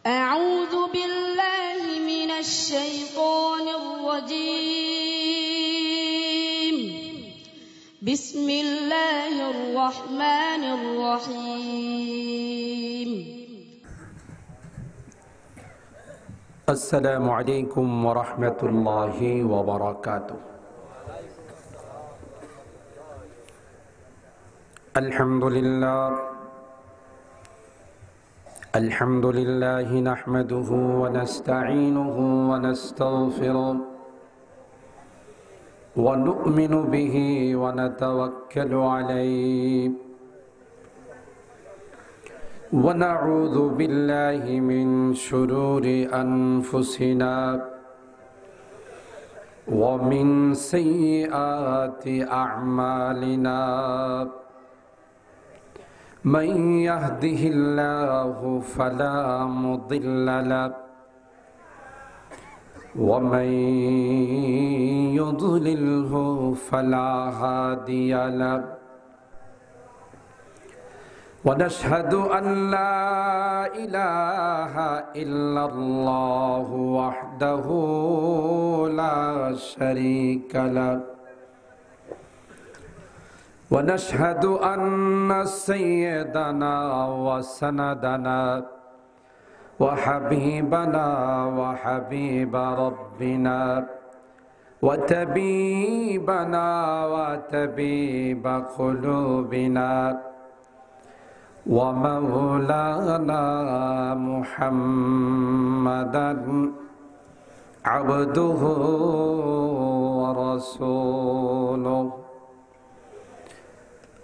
أعوذ بالله من الشيطان الرجيم. بسم الله الرحمن الرحيم. السلام عليكم ورحمة الله وبركاته. الحمد لله نحمده ونستعينه ونستغفره ونؤمن به ونتوكل عليه ونعوذ بالله من شرور أنفسنا ومن سيئات أعمالنا من يهده الله فلا مضل له ومن يضلله فلا هادي له ونشهد أن لا إله إلا الله وحده لا شريك له ونشهد أن سيدنا وسندنا وحبيبنا وحبيب ربنا وطبيبنا وطبيب قلوبنا ومولانا محمدا عبده ورسوله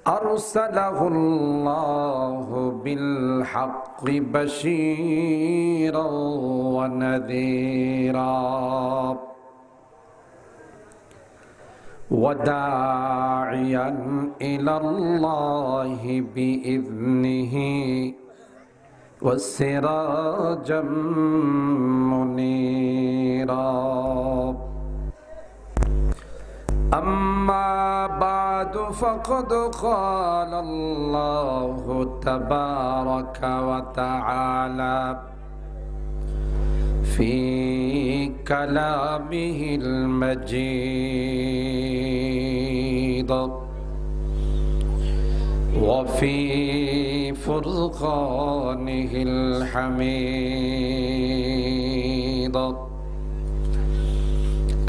أرسله الله بالحق بشيرا ونذيرا وداعيا إلى الله بإذنه وسراجا منيرا. أما بعد فقد قال الله تبارك وتعالى في كلامه المجيد وفي فرقانه الحميد.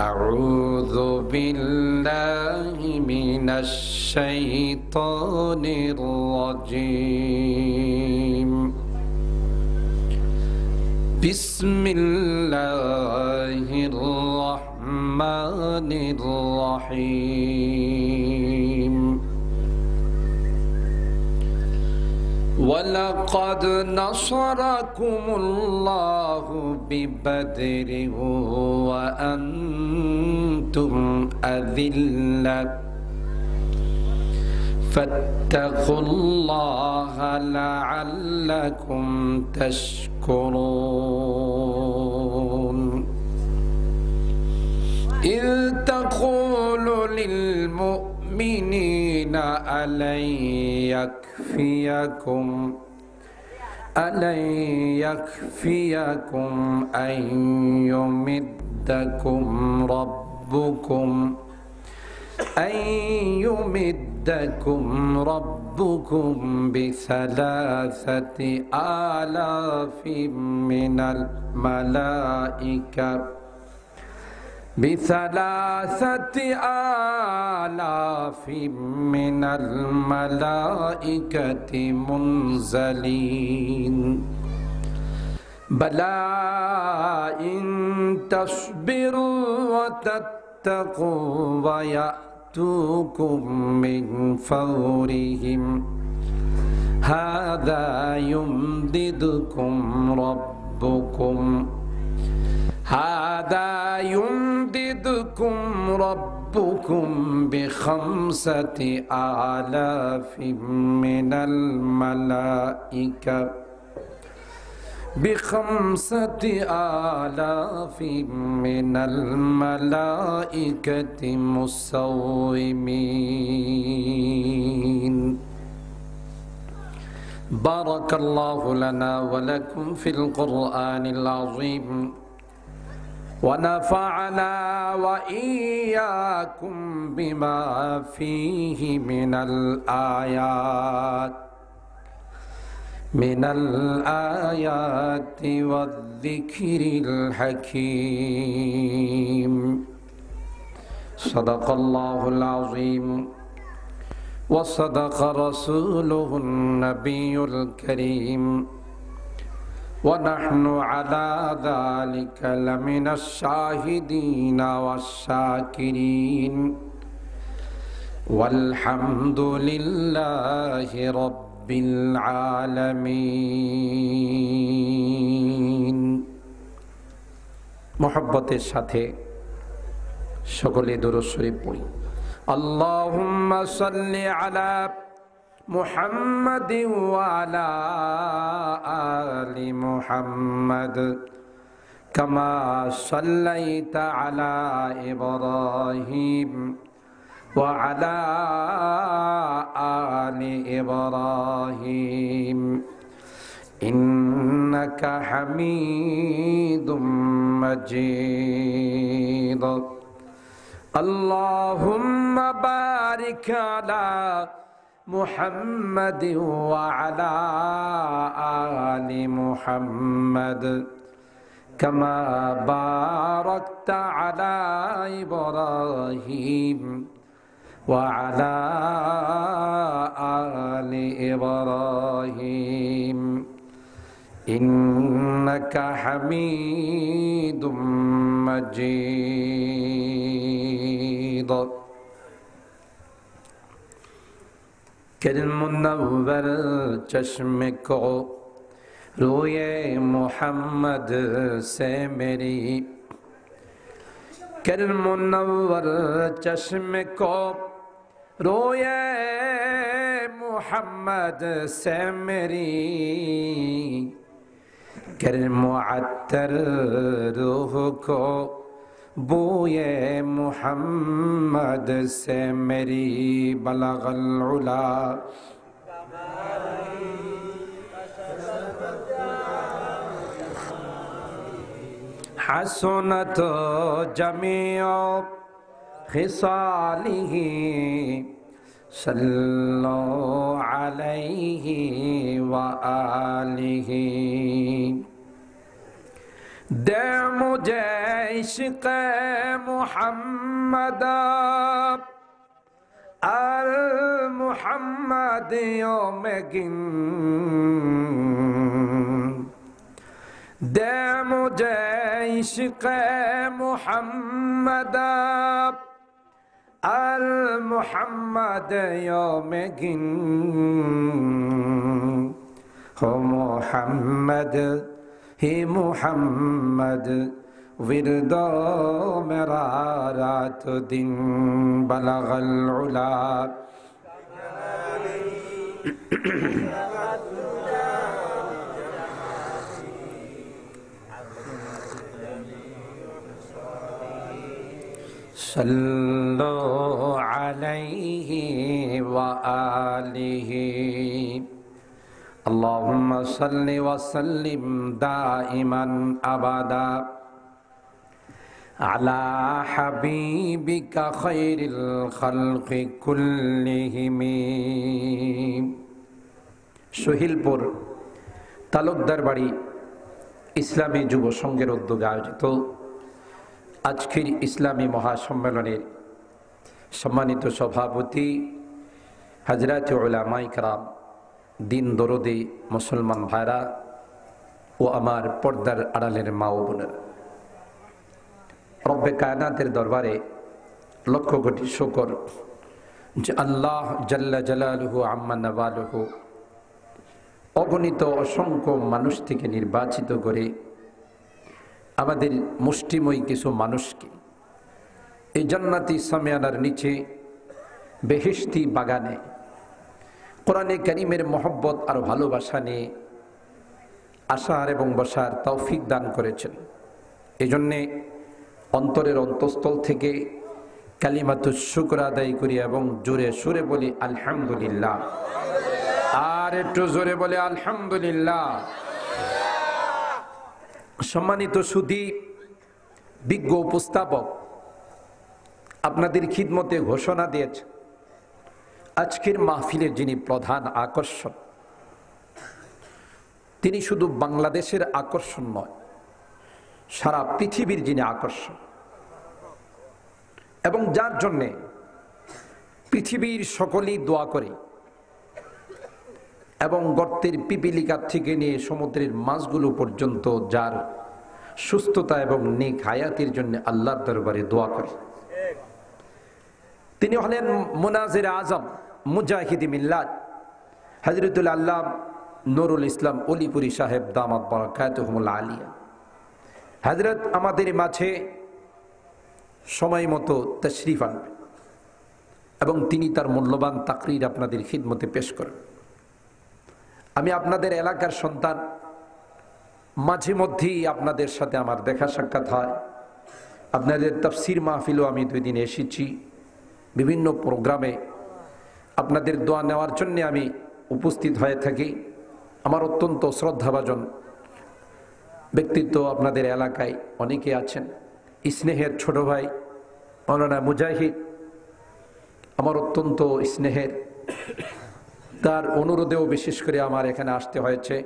أعوذ بالله من الشيطان الرجيم. بسم الله الرحمن الرحيم. ولقد نصركم الله ببدر وأنتم أذلة فاتقوا الله لعلكم تشكرون. إذ تقول للمؤمنين ألن يكفيكم أن يمدكم ربكم ب3,000 من الملائكة منزلين. بلى إن تصبروا وتتقوا ويأتوكم من فورهم هذا يمددكم ربكم ب5,000 من الملائكة مسومين. بارك الله لنا ولكم في القرآن العظيم ونفعنا وإياكم بما فيه من الآيات والذكر الحكيم صدق الله العظيم وصدق رسوله النبي الكريم ونحن على ذلك لمن الشاهدين والشاكرين والحمد لله رب العالمين محبতের সাথে সকলে দুরূদ শরীফ পড়ি اللهم صل على محمد وعلى آل محمد كما صليت على إبراهيم وعلى آل إبراهيم إنك حميد مجيد اللهم بارك على محمد وعلى آل محمد كما باركت على إبراهيم وعلى آل إبراهيم إنك حميد مجيد کرم منور چشم کو روئے محمد سے میری کرم منور چشم کو روئے محمد سے میری کرم معطر روح کو بوئے محمد سے میری بلغ العلا حسنت جمیع خصالہ صلو علیہ وآلہ دے مجھے عشق محمد المحمدیوں میں گن دے مجھے عشق محمد المحمدیوں میں گن ہو محمد ہی محمد ورد میرا رات دن بلغ العلا صلو علیہ وآلہ اللهم صل وسلم دائما ابدا على حبيبك خير الخلق كلهم সোহেলপুর তালুকদার বাড়ি ইসলামী যুব সংঘের উদ্যোগে আয়োজিত আজকের ইসলামী মহাসম্মেলনের সম্মানিত সভাপতি হযরত উলামায়ে কেরাম দিন দরদি মুসলমান ভাইরা ও আমার পর্দার আড়ালের মা ও বোনেরা রব্বে কায়নাতের দরবারে লক্ষ কোটি শুকর যে আল্লাহ জাল্লা জালালুহু আম্মা নাওয়ালুহু অগণিত অসংখ্য মানুষ থেকে নির্বাচিত করে আমাদের মুষ্টিময় কিছু মানুষকে এই জান্নাতি সামিয়ানার নিচে বেহেশতি বাগানে কোরআনে কারীমের মহব্বত আর ভালোবাসা নিয়ে আসার এবং বসার তৌফিক দান করেছেন। এজন্য অন্তরের অন্তঃস্থল থেকে কালিমাতুশ শুকর আদায় করি এবং জোরে সুরে বলি আলহামদুলিল্লাহ। আর একটু জোরে বলে আলহামদুলিল্লাহ। সম্মানিত সুধী, বিজ্ঞ উপস্থাপক আপনাদের খিদমতে ঘোষণা দিয়েছে আজকের মাহফিলের যিনি প্রধান আকর্ষণ, তিনি শুধু বাংলাদেশের আকর্ষণ নয়, সারা পৃথিবীর যিনি আকর্ষণ, এবং যার জন্যে পৃথিবীর সকলেই দোয়া করে, এবং গর্তের পিপিলিকা থেকে নিয়ে সমুদ্রের মাছগুলো পর্যন্ত যার সুস্থতা এবং নেক হায়াতের জন্য আল্লাহর দরবারে দোয়া করে। তিনি হলেন মুনাজির আজম, মুজাহিদ মিল্লাত, হযরতুল আল্লাহ নুরুল ইসলাম অলিপুরি সাহেব দামাত বারাকাতুহুল আলিয়া। হযরত আমাদের মাঝে সময় মতো তাশরীফ আনবেন এবং তিনি তার মূল্যবান তাকরীর আপনাদের খিদমতে পেশ করেন। আমি আপনাদের এলাকার সন্তান, মাঝে মধ্যেই আপনাদের সাথে আমার দেখা সাক্ষাৎ হয়। আপনাদের তাফসীর মাহফিলও আমি 2 দিন এসেছি। বিভিন্ন প্রোগ্রামে আপনাদের দোয়া নেওয়ার জন্য আমি উপস্থিত হয়ে থাকি। আমার অত্যন্ত শ্রদ্ধাভাজন ব্যক্তিত্ব আপনাদের এলাকায় অনেকে আছেন। স্নেহের ছোট ভাই মাওলানা মুজাহিদ আমার অত্যন্ত স্নেহের, তার অনুরোধেও বিশেষ করে আমার এখানে আসতে হয়েছে।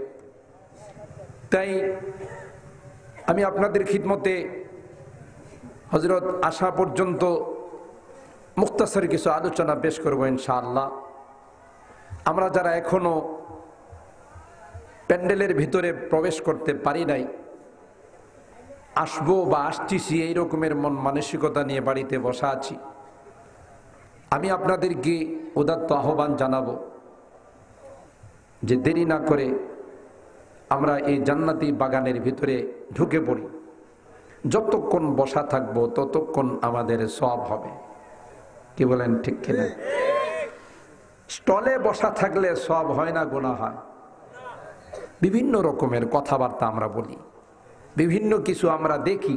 তাই আমি আপনাদের খিদমতে হযরত আসা পর্যন্ত মুখতাসার কিছু আলোচনা পেশ করব ইনশাআল্লাহ। আমরা যারা এখনো প্যান্ডেলের ভিতরে প্রবেশ করতে পারি নাই, আসবো বা আসতেছি এই রকমের মন মানসিকতা নিয়ে বাড়িতে বসা আছি, আমি আপনাদেরকে উদাত্ত আহ্বান জানাবো যে দেরি না করে আমরা এই জান্নাতি বাগানের ভিতরে ঢুকে পড়ি। যতক্ষণ বসা থাকবো ততক্ষণ আমাদের সওয়াব হবে। কি বলেন, ঠিক কিনা? স্টলে বসা থাকলে সওয়াব হয় না, গুনাহ হয়। বিভিন্ন রকমের কথাবার্তা আমরা বলি, বিভিন্ন কিছু আমরা দেখি,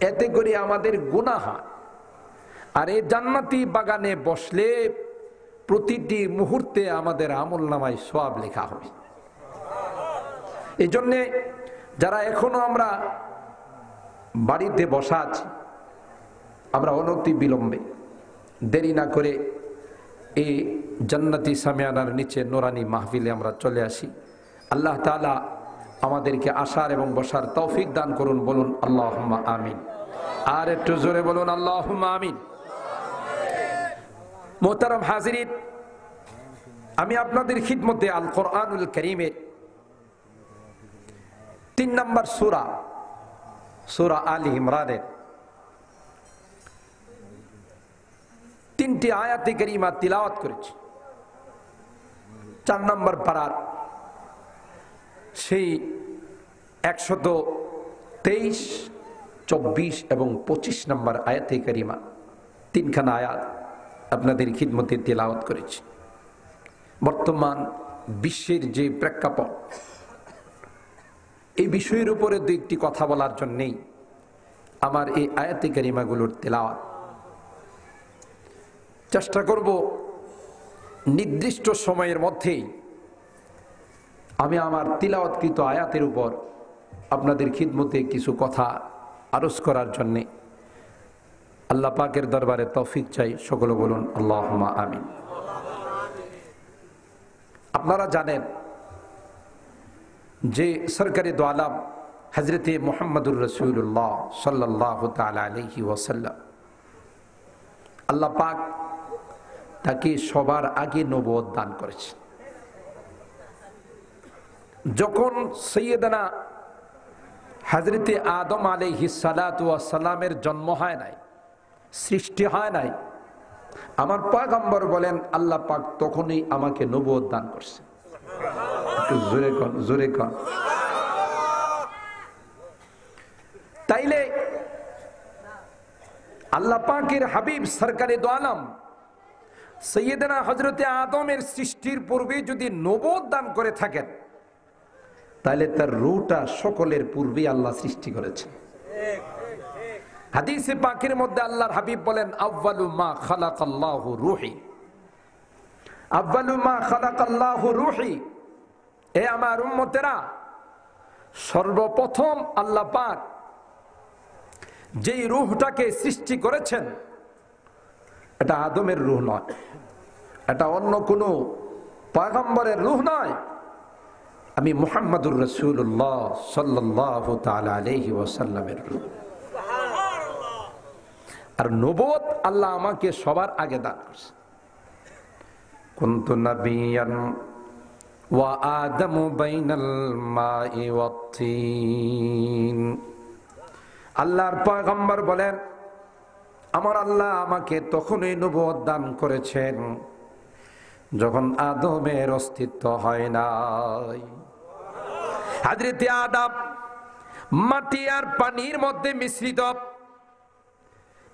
এতে করে আমাদের গুনাহ হয়। আর এই জান্নাতি বাগানে বসলে প্রতিটি মুহূর্তে আমাদের আমলনামায় সওয়াব লেখা হবে। এই জন্যে যারা এখনো আমরা বাড়িতে বসা আছি, আমরা অনতি বিলম্বে দেরি না করে এই জান্নাতি সামিয়ানার নিচে নোরানি মাহফিলে আমরা চলে আসি। আল্লাহ তাআলা আমাদেরকে আসার এবং বসার তৌফিক দান করুন। বলুন আল্লাহুম্মা আমিন। আর একটু জোরে বলুন আল্লাহুম্মা আমিন। মোহতারাম হাজিরিন, আমি আপনাদের খিদমতে আল কোরআনুল কারীমের 3 নম্বর সূরা আলী ইমরানের 3টি আয়াতে কারীমা তিলাওয়াত করেছি। 4 নম্বর পারার সেই 123, 24 এবং 25 নম্বর আয়াতে কারীমা, 3খানা আয়াত আপনাদের খিদমতে তিলাওয়াত করেছি। বর্তমান বিশ্বের যে প্রেক্ষাপট, এই বিষয়ের উপরে 2টি কথা বলার জন্যেই আমার এই আয়াতে কারিমাগুলোর তেলাওয়াত। চেষ্টা করব নির্দিষ্ট সময়ের মধ্যেই আমি আমার তিলাওয়াতকৃত আয়াতের উপর আপনাদের খিদমতে কিছু কথা আরজ করার জন্যে। আল্লাহ পাকের দরবারে তৌফিক চাই। সকলে বলুন আল্লাহুম্মা আমিন। আপনারা জানেন যে সরকারে দো আলম হযরতে মুহাম্মদুর রাসূলুল্লাহ সাল্লাল্লাহু তাআলা আলাইহি ওয়াসাল্লাম, আল্লাহ পাক তাকে সবার আগে নবুয়ত দান করেছে। যখন সৈয়দনা হযরতে আদম আলাইহিস সালাতু ওয়াস সালামের জন্ম হয় নাই, সৃষ্টি হয় নাই, আমার পয়গম্বর বলেন আল্লাহ পাক তখনই আমাকে নবুয়ত দান করছে। জোরে কন। তাইলে আল্লাহ পাকের হাবিব সরকারে দো আলম সৈয়দনা হযরতে আদমের সৃষ্টির পূর্বে যদি নবুয়ত দান করে থাকেন, তাহলে তার রূহটা সকলের পূর্বে আল্লাহ সৃষ্টি করেছেন। হাদিসে পাকের মধ্যে আল্লাহর হাবিব বলেন আউয়ালু মা খালাকাল্লাহু রূহি, আউয়ালু মা খালাকাল্লাহু রূহি, এ আমার উম্মতেরা, সর্বপ্রথম আল্লাহ পাক যেই রূহটাকে সৃষ্টি করেছেন এটা আদমের রূহ নয়, এটা অন্য কোনো পয়গম্বরের রূহ নয়, আমি মুহাম্মদুর রাসূলুল্লাহ সাল্লাল্লাহু তাআলা আলাইহি ওয়াসাল্লামের রূহ। আর নবুয়ত আল্লাহ আমাকে সবার আগে দান করেছে। কুনতু নাবিয়ান ওয়া আদামু বাইনাল মাই ওয়াত তিন। আল্লাহর পয়গম্বর বলেন, আমার আল্লাহ আমাকে তখনই নবুয়ত দান করেছেন যখন আদমের অস্তিত্ব হয় নাই। হযরত আদম মাটি আর পানির মধ্যে মিশ্রিত,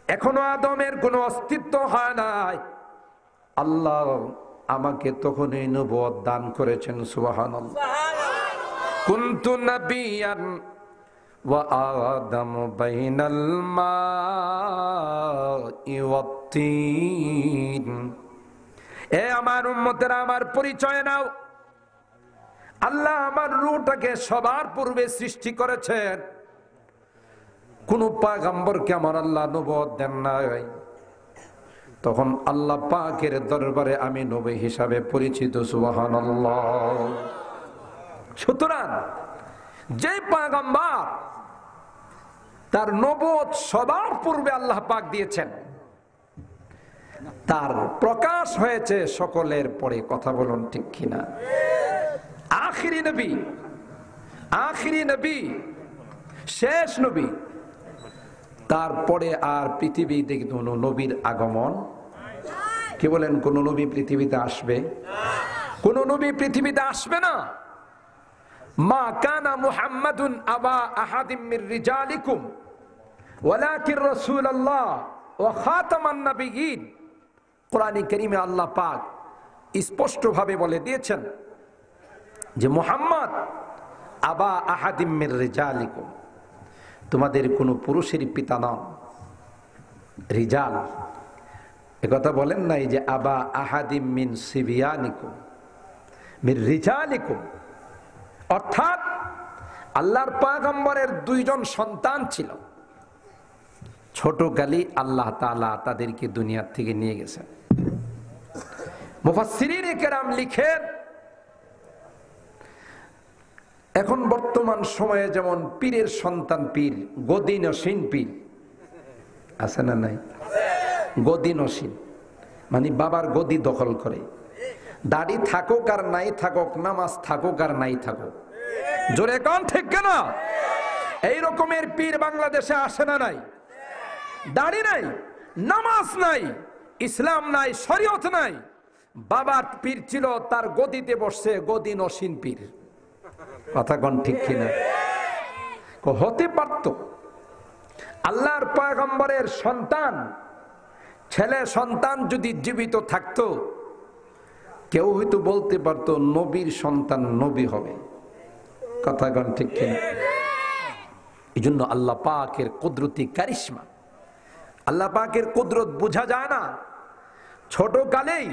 এখনো আদমের কোনো অস্তিত্ব হয় নাই। আল্লাহ আমাকে তখনই নবুয়ত দান করেছেন। সুবহানাল্লাহ। কুনতু নাবিয়ান ওয়া আদামু বাইনাল মাই ওয়াত তিন। এ আমার উম্মতেরা, আমার পরিচয় নাও। আল্লাহ আমার রূহটাকে সবার পূর্বে সৃষ্টি করেছেন। কোন পয়গম্বরকে আমার আল্লাহ নবুয়ত দেন নাই। তখন আল্লাহ পাকের দরবারে আমি নবী হিসাবে পরিচিত। সুবহানাল্লাহ। সুতরাং যে পয়গম্বর তার নবুয়ত সবার পূর্বে আল্লাহ পাক দিয়েছেন, তার প্রকাশ হয়েছে সকলের পরে। কথা বলুন ঠিক কিনা? আখিরি নবী, আখিরি নবী, শেষ নবী, তারপরে আর পৃথিবীতে কোন নবীর আগমন, কি বলেন, কোন নবী পৃথিবীতে আসবে? কোন নবী পৃথিবীতে আসবে না। মা কানা মুহাম্মাদুন আবা আহাদিম মির রিজালিকুম ওয়ালাকিন রাসূলুল্লাহ ওয়া খাতামান নাবিয়্যিন। কোরআনে কারীমে আল্লাহ পাক স্পষ্ট ভাবে বলে দিয়েছেন যে মুহাম্মদ আবা আহাদিম মির রিজালিকুম, তোমাদের কোন পুরুষের পিতা নন। রিজাল একথা বলেন নাই যে আবা আহাদিম মিন সিবিয়ানিকুম মির রিজালিকুম, অর্থাৎ আল্লাহর পয়গম্বরের দুইজন সন্তান ছিল। ছোটকালে আল্লাহ তাআলা তাদেরকে দুনিয়া থেকে নিয়ে গেছেন। মুফাসসিরিনে কেরাম লিখেন, এখন বর্তমান সময়ে যেমন পীরের সন্তান পীর, গদিনসীন পীর আছে না নাই? গদিনসীন মানে বাবার গদি দখল করে, দাড়ি থাকুক আর নাই থাকুক, নামাজ থাকুক আর নাই থাকুক, জোরে কোন ঠিক কেন? এই রকমের পীর বাংলাদেশে আসে না নাই? দাড়ি নাই, নামাজ নাই, ইসলাম নাই, শরীয়ত নাই, বাবার পীর ছিল, তার গদিতে বসছে, গদিনসীন পীর। কথা কোন ঠিক কিনা? হতে পারত আল্লাহর পয়গম্বরের সন্তান, ছেলে সন্তান যদি জীবিত থাকতো, কেউ হয়তো বলতে পারতো নবীর সন্তান নবী হবে। কথা কোন ঠিক কিনা? এই জন্য আল্লাহ পাকের কুদরতি কারিশমা, আল্লাহ পাকের কুদরত বোঝা যায় না। ছোট কালেই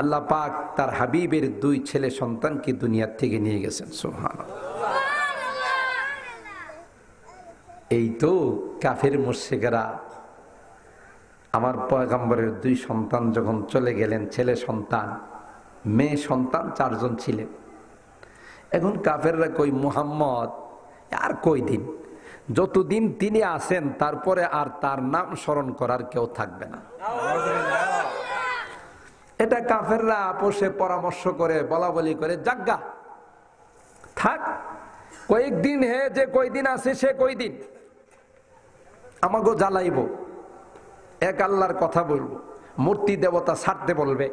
আল্লাহ পাক তার হাবিবের দুই ছেলে সন্তানকে দুনিয়া থেকে নিয়ে গেছেন। সুবহানাল্লাহ। এই তো কাফের মুশরিকরা আমার পয়গম্বরের দুই সন্তান যখন চলে গেলেন, ছেলে সন্তান, মেয়ে সন্তান 4 জন ছিলেন। এখন কাফেররা কই মুহাম্মদ আর কই দিন, যতদিন তিনি আছেন তারপরে আর তার নাম স্মরণ করার কেউ থাকবে না। এটা কাফেররা আপোষে পরামর্শ করে, বলা বলি করে, জাগ্গা থাক কয়েকদিন, হে যে কয়দিন আছে সে কয়দিন আমাকে জ্বালাইব, এক আল্লাহর কথা বলবো, মূর্তি দেবতা ছাড়তে বলবে,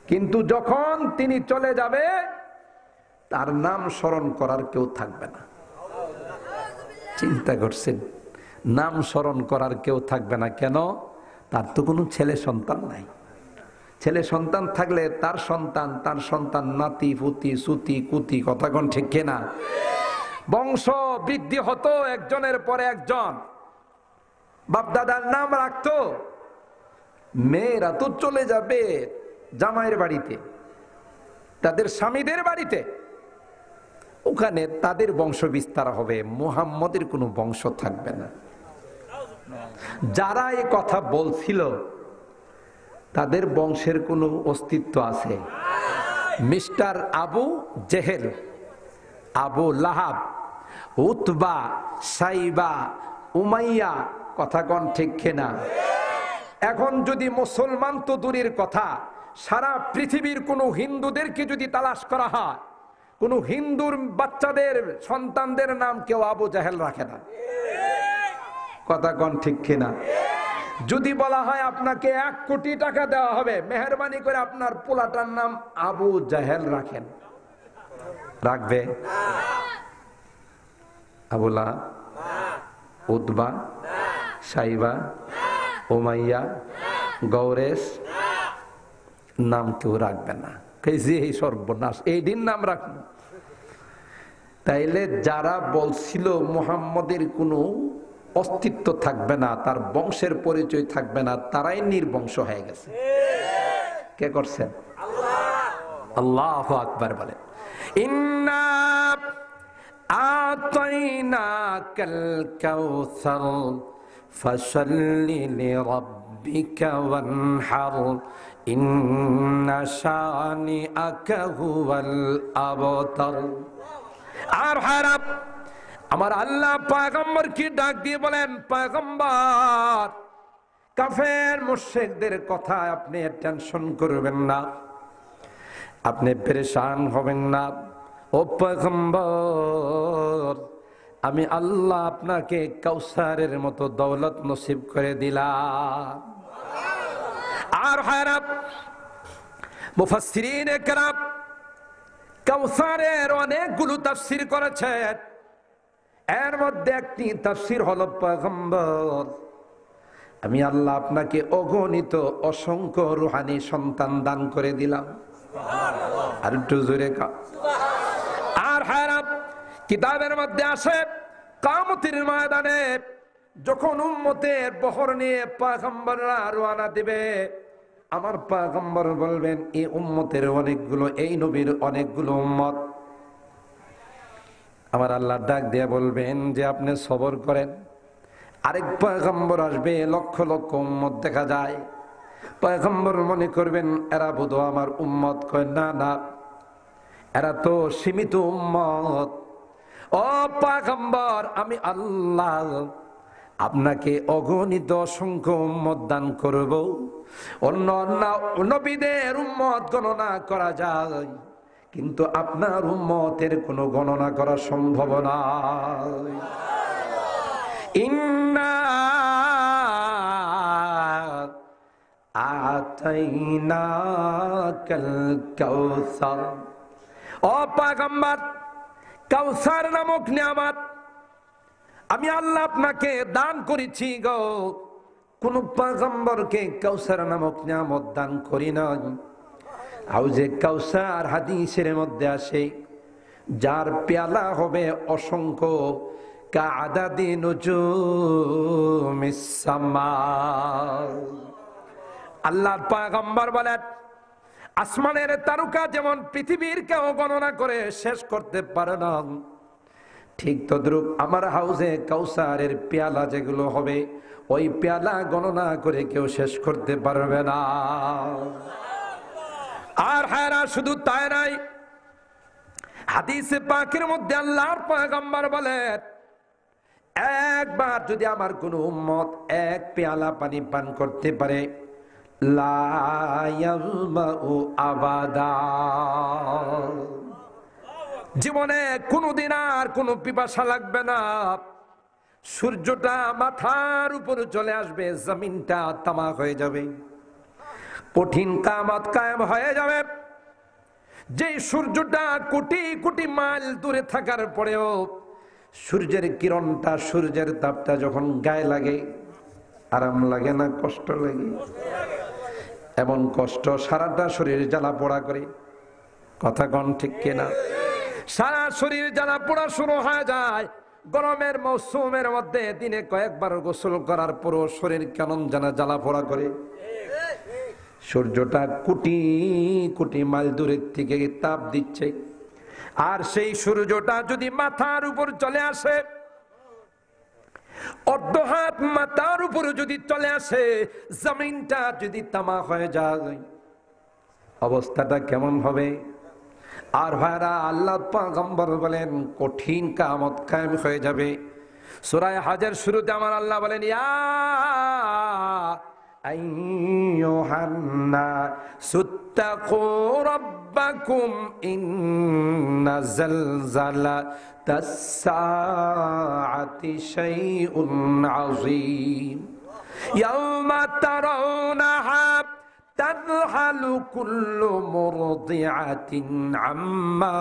কিন্তু যখন তিনি চলে যাবে তার নাম স্মরণ করার কেউ থাকবে না। চিন্তা করছেন, নাম স্মরণ করার কেউ থাকবে না কেন? তার তো কোনো ছেলে সন্তান নাই। ছেলে সন্তান থাকলে তার সন্তান নাতি পুতি সুতি কুতি, কথা কোন ঠিক কিনা? বংশ বৃদ্ধি হতো, একজনের পরে একজন বাপদাদার নাম রাখতো। মেয়েরা তো চলে যাবে, জামাইয়ের বাড়িতে, তাদের স্বামীদের বাড়িতে, ওখানে তাদের বংশ বিস্তার হবে, মুহাম্মদের কোনো বংশ থাকবে না। যারা এই কথা বলছিল তাদের বংশের কোনো অস্তিত্ব আছে? Mister Abu Jahl, Abu Lahab, Utba, Shaiba, Umayya, কথা কোন ঠিক কিনা? এখন যদি মুসলমান তো দূরের কথা, সারা পৃথিবীর কোনো হিন্দুদেরকে যদি তালাশ করা হয়, কোন হিন্দুর বাচ্চাদের সন্তানদের নাম কেউ আবু জাহেল রাখে না। কথা কোন ঠিক কিনা? যদি বলা হয় আপনাকে 1 কোটি টাকা দেওয়া হবে, মেহরবানি করে আপনার পোলাটার নাম আবু জাহেল রাখেন, রাখবে? আবুলা, উতবা, সাইবা, উমাইয়া, গৌরেশ নাম কেউ রাখবে না। এই সর্বনাশ, এই দিন নাম রাখবো। তাইলে যারা বলছিল মুহাম্মদের কোনো অস্তিত্ব থাকবে না, তার বংশের পরিচয় থাকবে না, তারাই নির্বংশ হয়ে গেছে। কে করছেন? আল্লাহু আকবার বলে। ইন্না আতাইনাকাল কাউসার ফাসাল্লি লিরাব্বিকা ওয়ানহার ইন্না শানিআকা হুয়াল আবতার। আর হারাপ আমার আল্লাহ পয়গম্বরকে ডাক দিয়ে বলেন, পয়গম্বর, কাফের মুশরিকদের কথা আপনি টেনশন করবেন না, আপনি পেরেশান হবেন না। ও পয়গম্বর, আমি আল্লাহ আপনাকে কাউসারের মতো দৌলত নসিব করে দিলাম। আর হারাপ মুফাসসিরিনে কেরাম কাউসারের অনেকগুলো তাফসীর করেছেন। এর মধ্যে একটি তাফসীর হলো, পয়গম্বর, আমি আল্লাহ আপনাকে অগণিত অসংখ্য রূহানি সন্তান দান করে দিলাম। আর একটু জোরে কা। আর হারাম কিতাবের মধ্যে আসে, কিয়ামতের ময়দানে যখন উম্মতের বহর নিয়ে পয়গম্বররা রওনা দিবে, আমার পয়গম্বর বলবেন, এই উম্মতের অনেকগুলো, এই নবীর অনেকগুলো উম্মত। আমার আল্লাহ ডাক দিয়ে বলবেন যে আপনি সবর করেন। আরেক পয়গম্বর আসবে, লক্ষ লক্ষ উম্মত দেখা যায়। পয়গম্বর মনে করবেন এরা বোধ আমার উম্মত। কয় না না, এরা তো সীমিত উম্মত। ও পয়গম্বর, আমি আল্লাহ আপনাকে অগণিত অসংখ্য উম্মত দান করব। অন্য অন্য নবীদের উম্মত গণনা করা যায়, কিন্তু আপনার উম্মতের কোনো গণনা করা সম্ভব নয়। ইন্না আতাইনাকাল কাউসার। ও পয়গম্বর, কাউসার নামক নিয়ামত আমি আল্লাহ আপনাকে দান করেছি গো। কোন পয়গম্বরকে কাউসার নামক নিয়ামত দান করি নাই। হাউজে কাউসার হাদিসের মধ্যে আসে, যার পেয়ালা হবে অসংখ্য, কাআদাদি নুজুমিস সামা। আল্লাহর পয়গম্বর বলেন, আসমানের তারকা যেমন পৃথিবীর কেউ গণনা করে শেষ করতে পারে না, ঠিক তদ্রূপ আমার হাউজে কাউসারের পেয়ালা যেগুলো হবে, ওই পেয়ালা গণনা করে কেউ শেষ করতে পারবে না। আর হ্যাঁ, শুধু তাই নাই, হাদিসে পাকের মধ্যে আল্লাহর পয়গম্বর বলেন, একবার যদি আমার কোন উম্মত 1 পেয়ালা পানি পান করতে পারে, লা ইয়াযমাউ আবাদা, জীবনে কোনদিন আর কোনো পিপাসা লাগবে না। সূর্যটা মাথার উপরে চলে আসবে, জমিনটা তামাক হয়ে যাবে, কঠিন কিয়ামত কায়েম হয়ে যাবে। যে সূর্যটা কোটি কোটি মাইল দূরে থাকার পরেও সূর্যের কিরণটা, সূর্যের তাপটা যখন গায়ে লাগে, আরাম লাগে না কষ্ট লাগে? এমন কষ্ট, সারাটা শরীর জ্বালা পোড়া করে। কথা কন ঠিক কিনা? সারা শরীর জ্বালা পোড়া শুরু হয়ে যায়। গরমের মৌসুমের মধ্যে দিনে কয়েকবার গোসল করার পরও শরীর কেমন যেন জ্বালা পোড়া করে। সূর্যটা কোটি কোটি মাইল দূরের থেকে তাপ দিচ্ছে, আর সেই সূর্যটা যদি মাথার উপর চলে আসে, অর্ধ হাত মাথার উপরে যদি চলে আসে, জমিনটা যদি তামা হয়ে যায়, অবস্থাটা কেমন হবে? আর ভাইরা, আল্লাহ পয়গম্বর বলেন কঠিন কিয়ামত কায়েম হয়ে যাবে। সূরা হজের শুরুতে আমার আল্লাহ বলেন, ইয়া আইয়ুহান নাসুত্তাকু রাব্বাকুম ইন্না যালজালাতাস সাআতি শাইউন আযীম ইয়াওমা তারাউনাহা تذهل كل مرضعة عما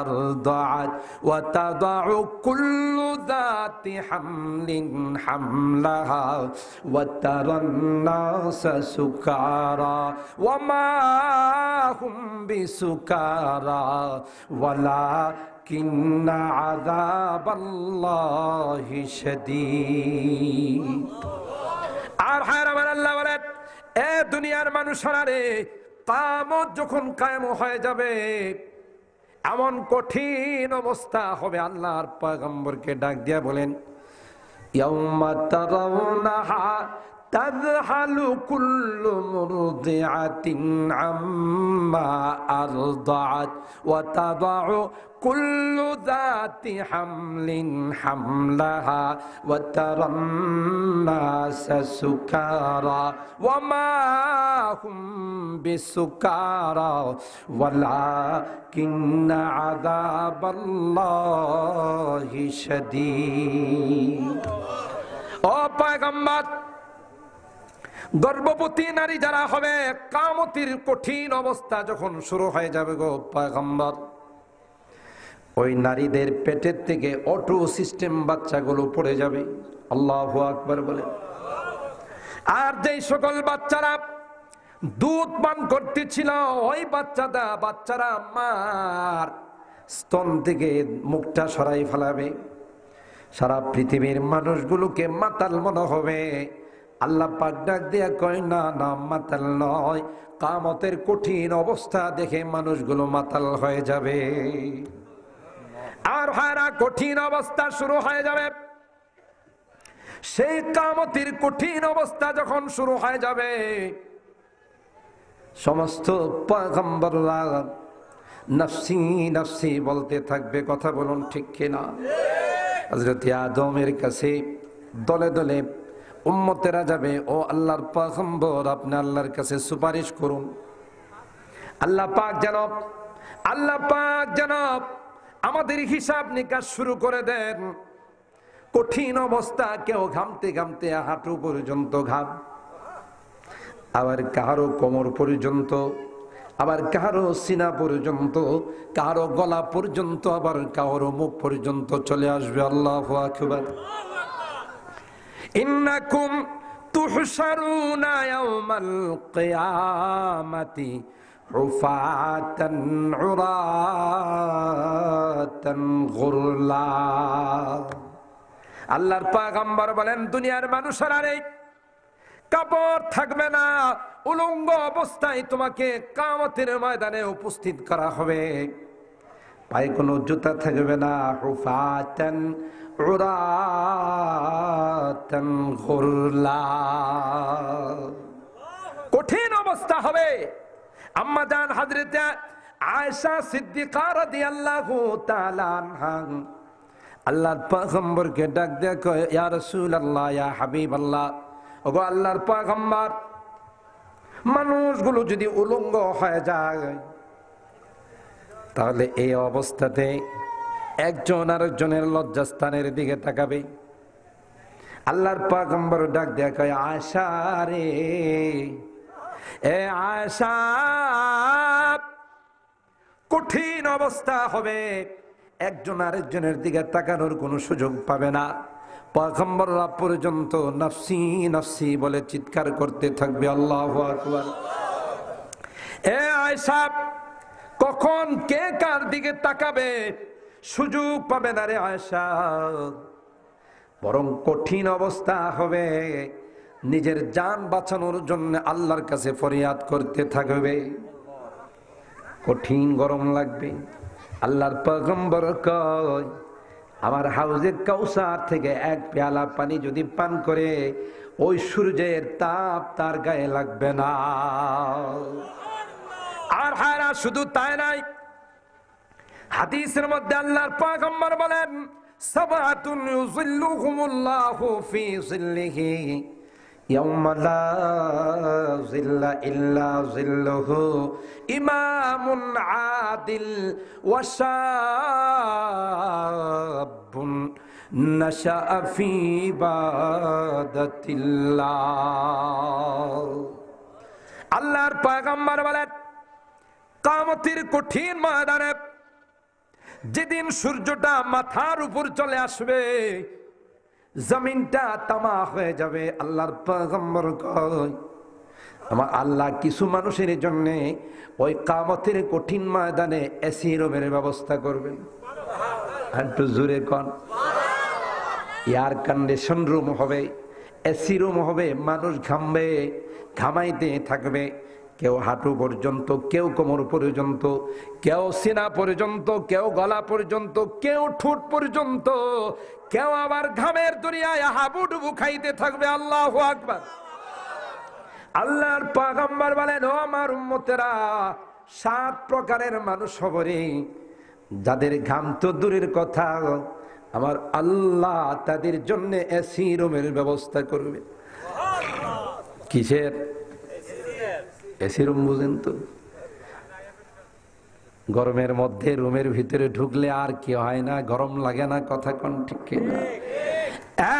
أرضعت وتضع كل ذات حمل حملها وترى الناس سكارى وما هم بسكارى ولكن عذاب الله شديد। আর হারামান আল্লাহ বলেন, এ দুনিয়ার মানুষরা রে, কিয়ামত যখন কায়েম হয়ে যাবে, এমন কঠিন অবস্থা হবে। আল্লাহর পয়গম্বরকে ডাক দিয়া বলেন, ইয়াউমা তারাউনাহা তাযহালু কুল্লু মুরদিআতিন আম্মা আরদাআত ওয়া তাদাউ কুল্লু যাতি হামলিন হামলাহা ওয়া তারান নাসা সুকারা ওয়া মা হুম বিসুকারা ওয়ালাকিন্না আযাবাল্লাহি শাদীদ। ও পয়গম্বর, গর্ভবতী নারী যারা হবে, কিয়ামতের কঠিন অবস্থা যখন শুরু হয়ে যাবে গো পয়গম্বর, ওই নারীদের পেটের থেকে অটো সিস্টেম বাচ্চাগুলো পড়ে যাবে। আল্লাহু আকবার বলে। আর যেই সকল বাচ্চারা দুধ পান করতেছিল, ওই বাচ্চারা মার স্তন থেকে মুখটা সরাই ফেলাবে। সারা পৃথিবীর মানুষগুলোকে মাতাল মনে হবে। আল্লাহ পাক ডাক দিয়া কয়, না না, মাতাল নয়, কিয়ামতের কঠিন অবস্থা দেখে মানুষগুলো মাতাল হয়ে যাবে। আর হারা কঠিন অবস্থা শুরু হয়ে যাবে। সেই কিয়ামতের কঠিন অবস্থা যখন শুরু হয়ে যাবে, সমস্ত পয়গম্বররা নফসি নফসি বলতে থাকবে। কথা বলুন ঠিক কিনা? হযরত আদমের কাছে দলে দলে উম্মতেরা যাবে, ও আল্লাহর পয়গম্বর, আপনি আল্লাহর কাছে সুপারিশ করুন। আল্লাহ পাক যেন আমাদের হিসাব নিকাশ শুরু করে দেন। কঠিন অবস্থা, কেউ ঘামতে ঘামতে হাঁটু পর্যন্ত ঘাম, আবার কারো কোমর পর্যন্ত, আবার কারো সিনা পর্যন্ত, কারো গলা পর্যন্ত, আবার কারো মুখ পর্যন্ত চলে আসবে। আল্লাহু আকবার। ইন্নাকুম তুহশারুনা ইয়াওমাল কিয়ামাতি হুফাতান উরাতান গুরলা। আল্লাহর পয়গম্বর বলেন, দুনিয়ার মানুষেরা রে, কাপড় থাকবে না, উলঙ্গ অবস্থায় তোমাকে কিয়ামতের ময়দানে উপস্থিত করা হবে। পায়ে কোনো জুতা থাকবে না। হুফাতান উরাতান গুরলা, কঠিন অবস্থা হবে। আম্মা জান হযরত আয়েশা সিদ্দিকা রাদিয়াল্লাহু তাআলা আনহা আল্লাহর পয়গম্বরকে ডাক দিয়ে কয়, ইয়া রাসূলুল্লাহ, ইয়া হাবিবাল্লাহ, ওগো আল্লাহর পয়গম্বর, মানুষগুলো যদি উলঙ্গ হয়ে যায়, তাহলে এই অবস্থাতে একজন আরেকজনের লজ্জাস্থানের দিকে তাকাবে। আল্লাহর পয়গম্বর ডাক দিয়ে কয়, আয়েশা রে, এ আয়েশা, কঠিন অবস্থা হবে, একজন আরেকজনের দিকে তাকানোর কোনো সুযোগ পাবে না। পয়গম্বররা পর্যন্ত নফসি নফসি বলে চিৎকার করতে থাকবে। আল্লাহু আকবার। এ আয়েশা, কখন কে কার দিকে তাকাবে সুযোগ পাবে না রে আয়েশা। বরং কঠিন অবস্থা হবে নিজের জান বাঁচানোর জন্য আল্লাহর কাছে ফরিয়াদ করতে থাকবে। কঠিন গরম লাগবে। আল্লাহর পয়গম্বর কয়, আমার হাউজে কাউসার থেকে এক পেয়ালা পানি যদি পান করে ওই সূর্যের তাপ তার গায়ে লাগবে না। আর হায়রা শুধু তাই নাই, হাদিসের মধ্যে আল্লাহর পয়গম্বর বলেন, সাবাতুন ইউযিল্লুহুমুল্লাহু ফি যিল্লিহি ইয়াওমা লা যিল্লা ইল্লা যিল্লুহু, ইমামুন আদিল ওয়া শাবুন নাশাআ ফি ইবাদাতিল্লাহ। আল্লাহর পয়গম্বর বলেন, কিয়ামতের কঠিন ময়দানে যেদিন সূর্যটা মাথার উপর চলে আসবে, জমিনটা তামা হয়ে যাবে, আল্লাহর পয়গম্বর কয়, আমার আল্লাহ কিছু মানুষের জন্য ওই কিয়ামতের কঠিন ময়দানে এসি রুমের ব্যবস্থা করবেন। একটু জোরে কোন। এয়ার কন্ডিশন রুম হবে, এসি রুম হবে, মানুষ ঘামবে, ঘামাইতে থাকবে, কেউ হাঁটু পর্যন্ত, কেউ কোমর পর্যন্ত, কেউ সিনা পর্যন্ত, কেউ গলা পর্যন্ত, কেউ ঠোঁট পর্যন্ত, কেউ আবার ঘামের দুনিয়ায় হাবুডুবু খাইতে থাকবে। আল্লাহু আকবার। আল্লাহর পয়গম্বর বলেন, ও আমার উম্মতেরা, 7 প্রকারের মানুষ হবে যাদের ঘাম তো দূরের কথা, আমার আল্লাহ তাদের জন্য এসি রুমের ব্যবস্থা করবে। কিসের এসি রুম? বুঝেন তো, গরমের মধ্যে রুমের ভিতরে ঢুকলে আর কি হয় না, গরম লাগে না? কথা কোন ঠিক কিনা?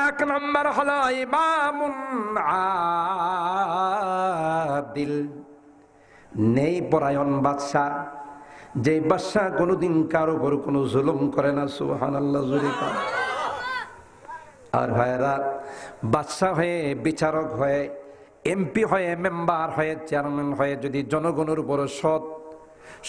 1 নম্বর হলো ইমামুন আদিল, নেই পরায়ণ বাদশা, যে বাদশা কোনোদিন কারো উপর কোনো জুলুম করে না। সুবহানাল্লাহ জুরি কর। আর ভাইরা, বাদশা হয়ে, বিচারক হয়ে, এমপি হয়ে, মেম্বার হয়ে, চেয়ারম্যান হয়ে যদি জনগণের উপর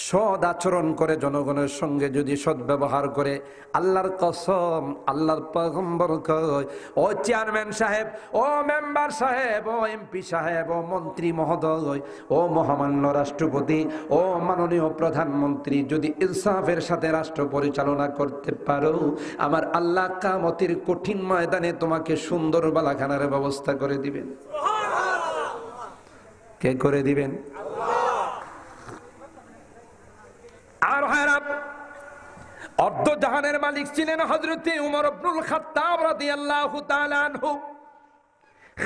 সৎ আচরণ করে, জনগণের সঙ্গে যদি সৎ ব্যবহার করে, আল্লাহর কসম, আল্লাহর পয়গম্বর কয়, ও চেয়ারম্যান সাহেব, ও মেম্বার সাহেব, ও এমপি সাহেব, ও মন্ত্রী মহোদয়, ও মহামান্য রাষ্ট্রপতি, ও মাননীয় প্রধানমন্ত্রী, যদি ইনসাফের সাথে রাষ্ট্র পরিচালনা করতে পারো, আমার আল্লাহ কিয়ামতের কঠিন ময়দানে তোমাকে সুন্দর বালাখানার ব্যবস্থা করে দিবেন। কে করে দিবেন? আর হায়রাম, অর্ধ জাহানের মালিক ছিলেন হযরত উমর ইবনুল খাত্তাব রাদিয়াল্লাহু তাআলা আনহু,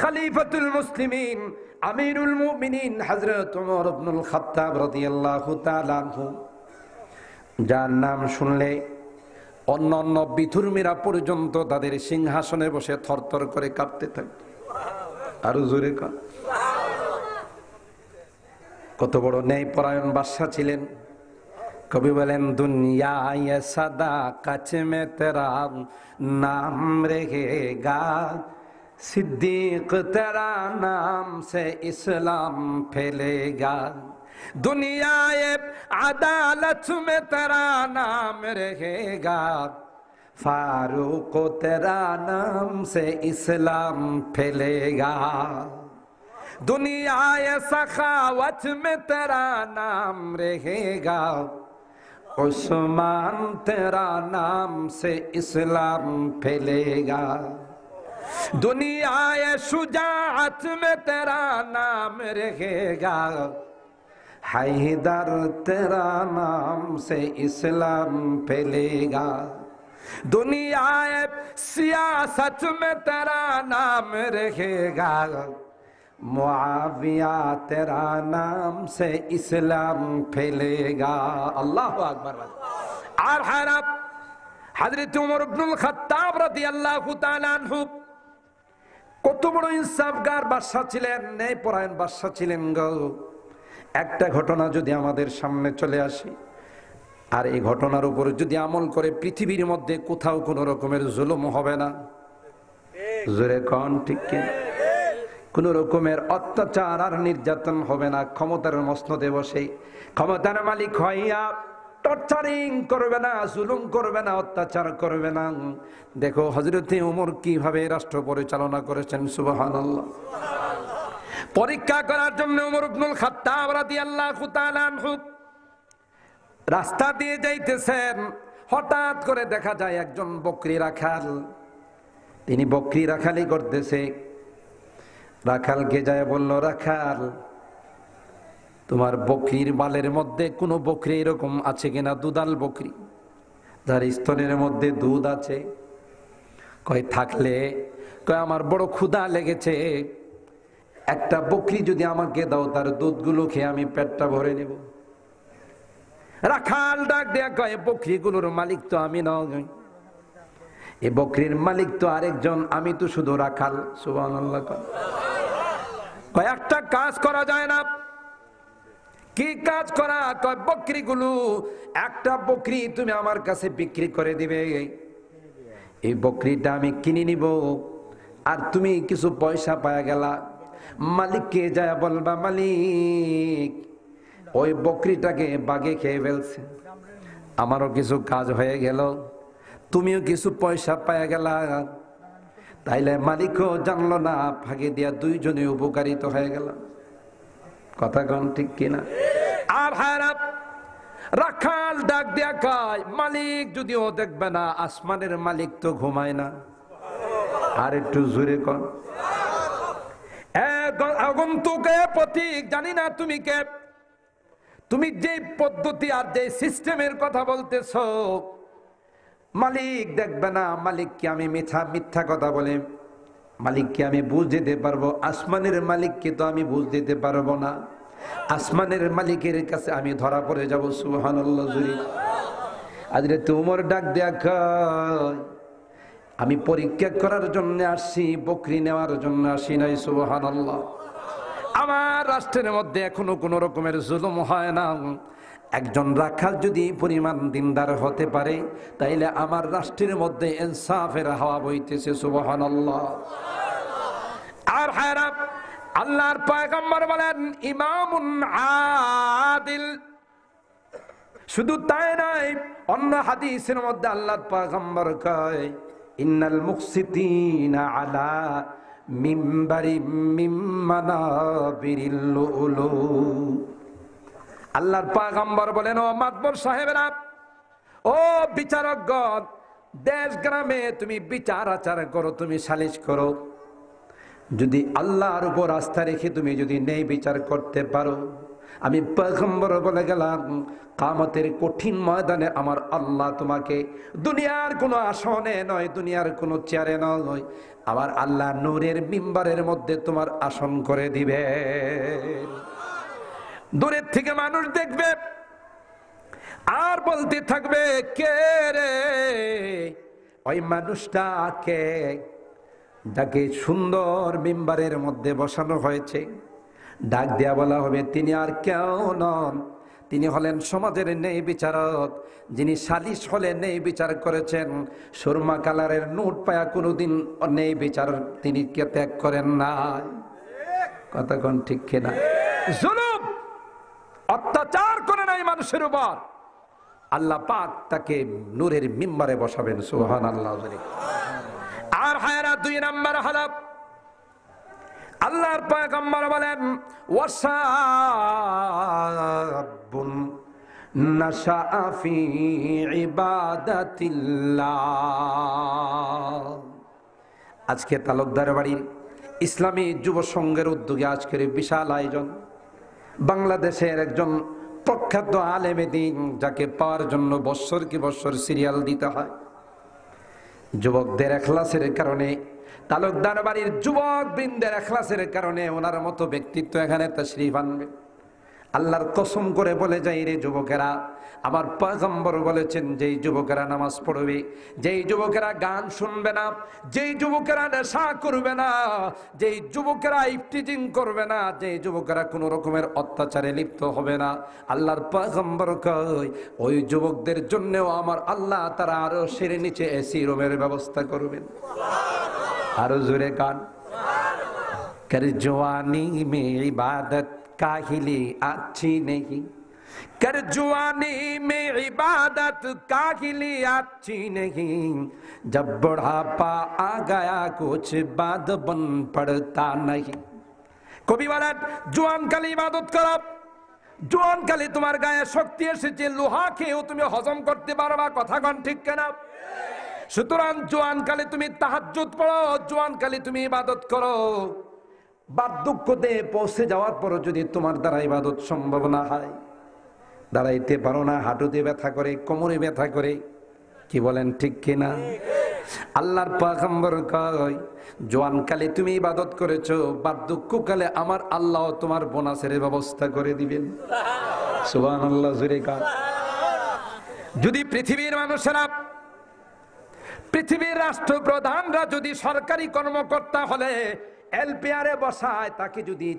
খলিফাতুল মুসলিমিন, আমিরুল মুমিনিন হযরত উমর ইবনুল খাত্তাব রাদিয়াল্লাহু তাআলা আনহু, যার নাম শুনলে অন্যান্য বিধর্মীরা পর্যন্ত তাদের সিংহাসনে বসে থরথর করে কাঁপতে থাকে। আরো জোরে কান। কত বড় ন্যায়পরায়ণ বাদশা ছিলেন। কবি বলেন, দুনিয়া ये सदाकत में तेरा नाम रहेगा, सिद्दीक तेरा नाम से इस्लाम फैलेगा, दुनिया ये अदालत में तेरा नाम रहेगा, फारूक तेरा नाम से इस्लाम फैलेगा, दुनिया ये सखावत में तेरा नाम रहेगा, उस्मान तेरा नाम से इस्लाम फैलेगा, दुनिया ये शुजाअत में तेरा नाम रहेगा, हैदर तेरा नाम से इस्लाम फैलेगा, दुनिया ये सियासत में तेरा नाम रहेगा, मुआविया तेरा नाम से इस्लाम फैलेगा। अल्लाहु अकबर। আর হারাব হযরত ওমর ইবনুল খাত্তাব রাদিয়াল্লাহু তাআলা আনহু কত বড় ইনসাফগার বাদশা ছিলেন, ন্যায়পরায়ণ বাদশা ছিলেন গো। একটা ঘটনা যদি আমাদের সামনে চলে আসে, আর এই ঘটনার উপর যদি আমল করে, পৃথিবীর মধ্যে কোথাও কোনো রকমের জুলুম হবে না। জোরে কোন ঠিক কি? কোন রকমের অত্যাচার আর নির্যাতন হবে না। ক্ষমতার মসনদে বসে, ক্ষমতার মালিক হইয়া টর্চারিং করবে না, জুলুম করবে না, অত্যাচার করবে না। দেখো হযরতে ওমর কিভাবে রাষ্ট্র পরিচালনা করেছেন, সুবহানাল্লাহ। পরীক্ষা করার জন্য ওমর ইবনুল খাত্তাব রাদিয়াল্লাহু তাআলা আনহু রাস্তা দিয়ে যাইতেছেন, হঠাৎ করে দেখা যায় একজন বকরি রাখাল, তিনি বকরি রাখালি করতেছে। রাখালকে যায় বলল, রাখাল তোমার বকরির বালের মধ্যে কোনো বকরি এরকম আছে কিনা, দুধাল বকরি যার স্তনের মধ্যে দুধ আছে? কয় থাকলে, কয় আমার বড় ক্ষুধা লেগেছে, একটা বকরি যদি আমাকে দাও তার দুধগুলো খেয়ে আমি পেটটা ভরে নেব। রাখাল ডাক দেয়া কয়, বকরিগুলোর মালিক তো আমি নই, এই বকরির মালিক তো আরেকজন, আমি তো শুধু রাখাল। সুবহানাল্লাহ। কয় একটা কাজ করা যায় না? কি কাজ করা? কয় বকরিগুলো, একটা বকরি তুমি আমার কাছে বিক্রি করে দিবে, এই বকরিটা আমি কিনে নিব, আর তুমি কিছু পয়সা পাওয়া গেলা, মালিককে যায় বলবা, মালিক ওই বকরিটাকে বাঘে খেয়ে ফেলছে, আমারও কিছু কাজ হয়ে গেল, তুমিও কিছু পয়সা পাওয়া গেলা। তাইলে মালিকও জানলো না, ভাগে দিয়া দুইজনে উপকারিত হয়ে গেল। কথা কোন ঠিক কিনা? আর হারাপ রাখাল ডাক দিয়া কয়, মালিক যদিও দেখবে না, আসমানের মালিক তো ঘুমায় না। আর একটু জোরে কর। আগন্তুকে পথিক, জানি না তুমি কে, তুমি যে পদ্ধতি আর যে সিস্টেমের কথা বলতেছো, মালিক দেখবে না, মালিককে আমি মিথ্যা কথা বলে মালিককে আমি বুঝ দিতে পারবো, আসমানের মালিককে তো আমি বুঝ দিতে পারবো না, আসমানের মালিকের কাছে আমি ধরা পড়ে যাব। সুবহানাল্লাহ। হযরত ওমর ডাক দেয়া কয়, আমি পরীক্ষা করার জন্য আসছি, বকরি নেওয়ার জন্য আসি নাই। সুবহানাল্লাহ। আমার রাষ্ট্রের মধ্যে এখনো কোনো রকমের জুলুম হয় না। একজন রাখাল যদি পরিমাণ দিনদার হতে পারে, তাইলে আমার রাষ্ট্রের মধ্যে ইনসাফের হাওয়া বইতেছে। সুবহানাল্লাহ। আর হায়রাত আল্লাহর পয়গম্বর বলেন, ইমামুন আদিল। শুধু তাই নয়, অন্য হাদিসের মধ্যে আল্লাহর পয়গম্বর কয়, ইন্নাল মুকসিতিনা আলা মিম্বারি মিম মানাবিরিল লুলু। আল্লাহর পয়গম্বর বলেন, ও মাতবর সাহেবেরা, ও বিচারকগণ, দেশ গ্রামে তুমি বিচার আচার করো, তুমি সালিশ করো, যদি আল্লাহর উপর আস্থা রেখে তুমি যদি ন্যায় বিচার করতে পারো, আমি পয়গম্বর বলে গেলাম, কিয়ামতের কঠিন ময়দানে আমার আল্লাহ তোমাকে দুনিয়ার কোনো আসনে নয়, দুনিয়ার কোনো চেয়ারে নয়, আমার আল্লাহ নূরের মিম্বারের মধ্যে তোমার আসন করে দিবে। দূরের থেকে মানুষ দেখবে আর বলতে থাকবে, কে রে ওই মানুষটা, কে যাকে সুন্দর মিম্বারের মধ্যে বসানো হয়েছে? ডাক দেয়া বলা হবে, তিনি আর কেউ নন, তিনি হলেন সমাজের ন্যায় বিচারক, যিনি সালিশ হলে ন্যায় বিচার করেছেন। সুরমা কালারের নোট পায়া কোনোদিন ন্যায় বিচার তিনি কে ত্যাগ করেন না। কথা কোন ঠিক কিনা? জুলুম অত্যাচার করে নাই মানুষের উপর, আল্লাহ পাক তাকে নূরের মিম্বারে বসাবেন। সুবহানাল্লাহ। আর হায়রা দুই নাম্বার হলো, আল্লাহর পয়গম্বর বলেন, ওয়াসাবুন নাশাআ ফি ইবাদাতিল্লাহ। আজকে তালুকদার বাড়ির ইসলামী যুব সংঘের উদ্যোগে আজকের বিশাল আয়োজন। বাংলাদেশের একজন প্রখ্যাত আলেমে দ্বীন, যাকে পাওয়ার জন্য বৎসর কি বৎসর সিরিয়াল দিতে হয়, যুবকদের ইখলাসের কারণে, তালুকদার বাড়ির যুবক বৃন্দের ইখলাসের কারণে ওনার মতো ব্যক্তিত্ব এখানে তাশরীফ আনবে। আল্লাহর কসম করে বলে যাই রে যুবকেরা, আমার পয়গম্বর বলেছেন, যেই যুবকেরা নামাজ পড়বে, যেই যুবকেরা গান শুনবে না, যেই যুবকেরা নেশা করবে না, যেই যুবকেরা ইফতিজিং করবে না, যেই যুবকেরা কোনো রকমের অত্যাচারে লিপ্ত হবে না, আল্লাহর পয়গম্বর কয় ওই যুবকদের জন্যও আমার আল্লাহ তারা আরো সেরে নিচে এসি রুমের ব্যবস্থা করবেন। আরো জোরে গান। कर जवानी में इबादत काहिली अच्छी नहीं, कर जुआनी में इबादत काहिलिया अच्छी नहीं, जब बुढ़ापा आ गया कुछ बात बन पड़ता नहीं। কবি বলেন জোয়ানকালে ইবাদত করো, জোয়ানকালে তোমার গায়ে শক্তি এসেছে, লোহা খেয়েও তুমি হজম করতে পারবা, কথা কোন ঠিক কিনা? সুতরাং জোয়ানকালে তুমি তাহাজ্জুদ পড়ো, জোয়ানকালে তুমি ইবাদত করো। বার্ধক্যতে পৌঁছে যাওয়ার পর যদি তোমার দ্বারা ইবাদত সম্ভব না হয়, দাঁড়াইতে পারো না, হাঁটুতে ব্যথা করে, কোমরে ব্যথা করে, কি বলেন ঠিক কিনা? আল্লাহর পয়গম্বর কয় জওয়ানকালে তুমি ইবাদত করেছো, বার্ধক্যকালে আমার আল্লাহ তোমার বোনাসের ব্যবস্থা করে দিবেন। সুবহানাল্লাহ জোরে কান। যদি পৃথিবীর মানুষেরা, পৃথিবীর রাষ্ট্রপ্রধানরা যদি সরকারি কর্মকর্তা হলে এলপিআরে বসায়, তাকে যদি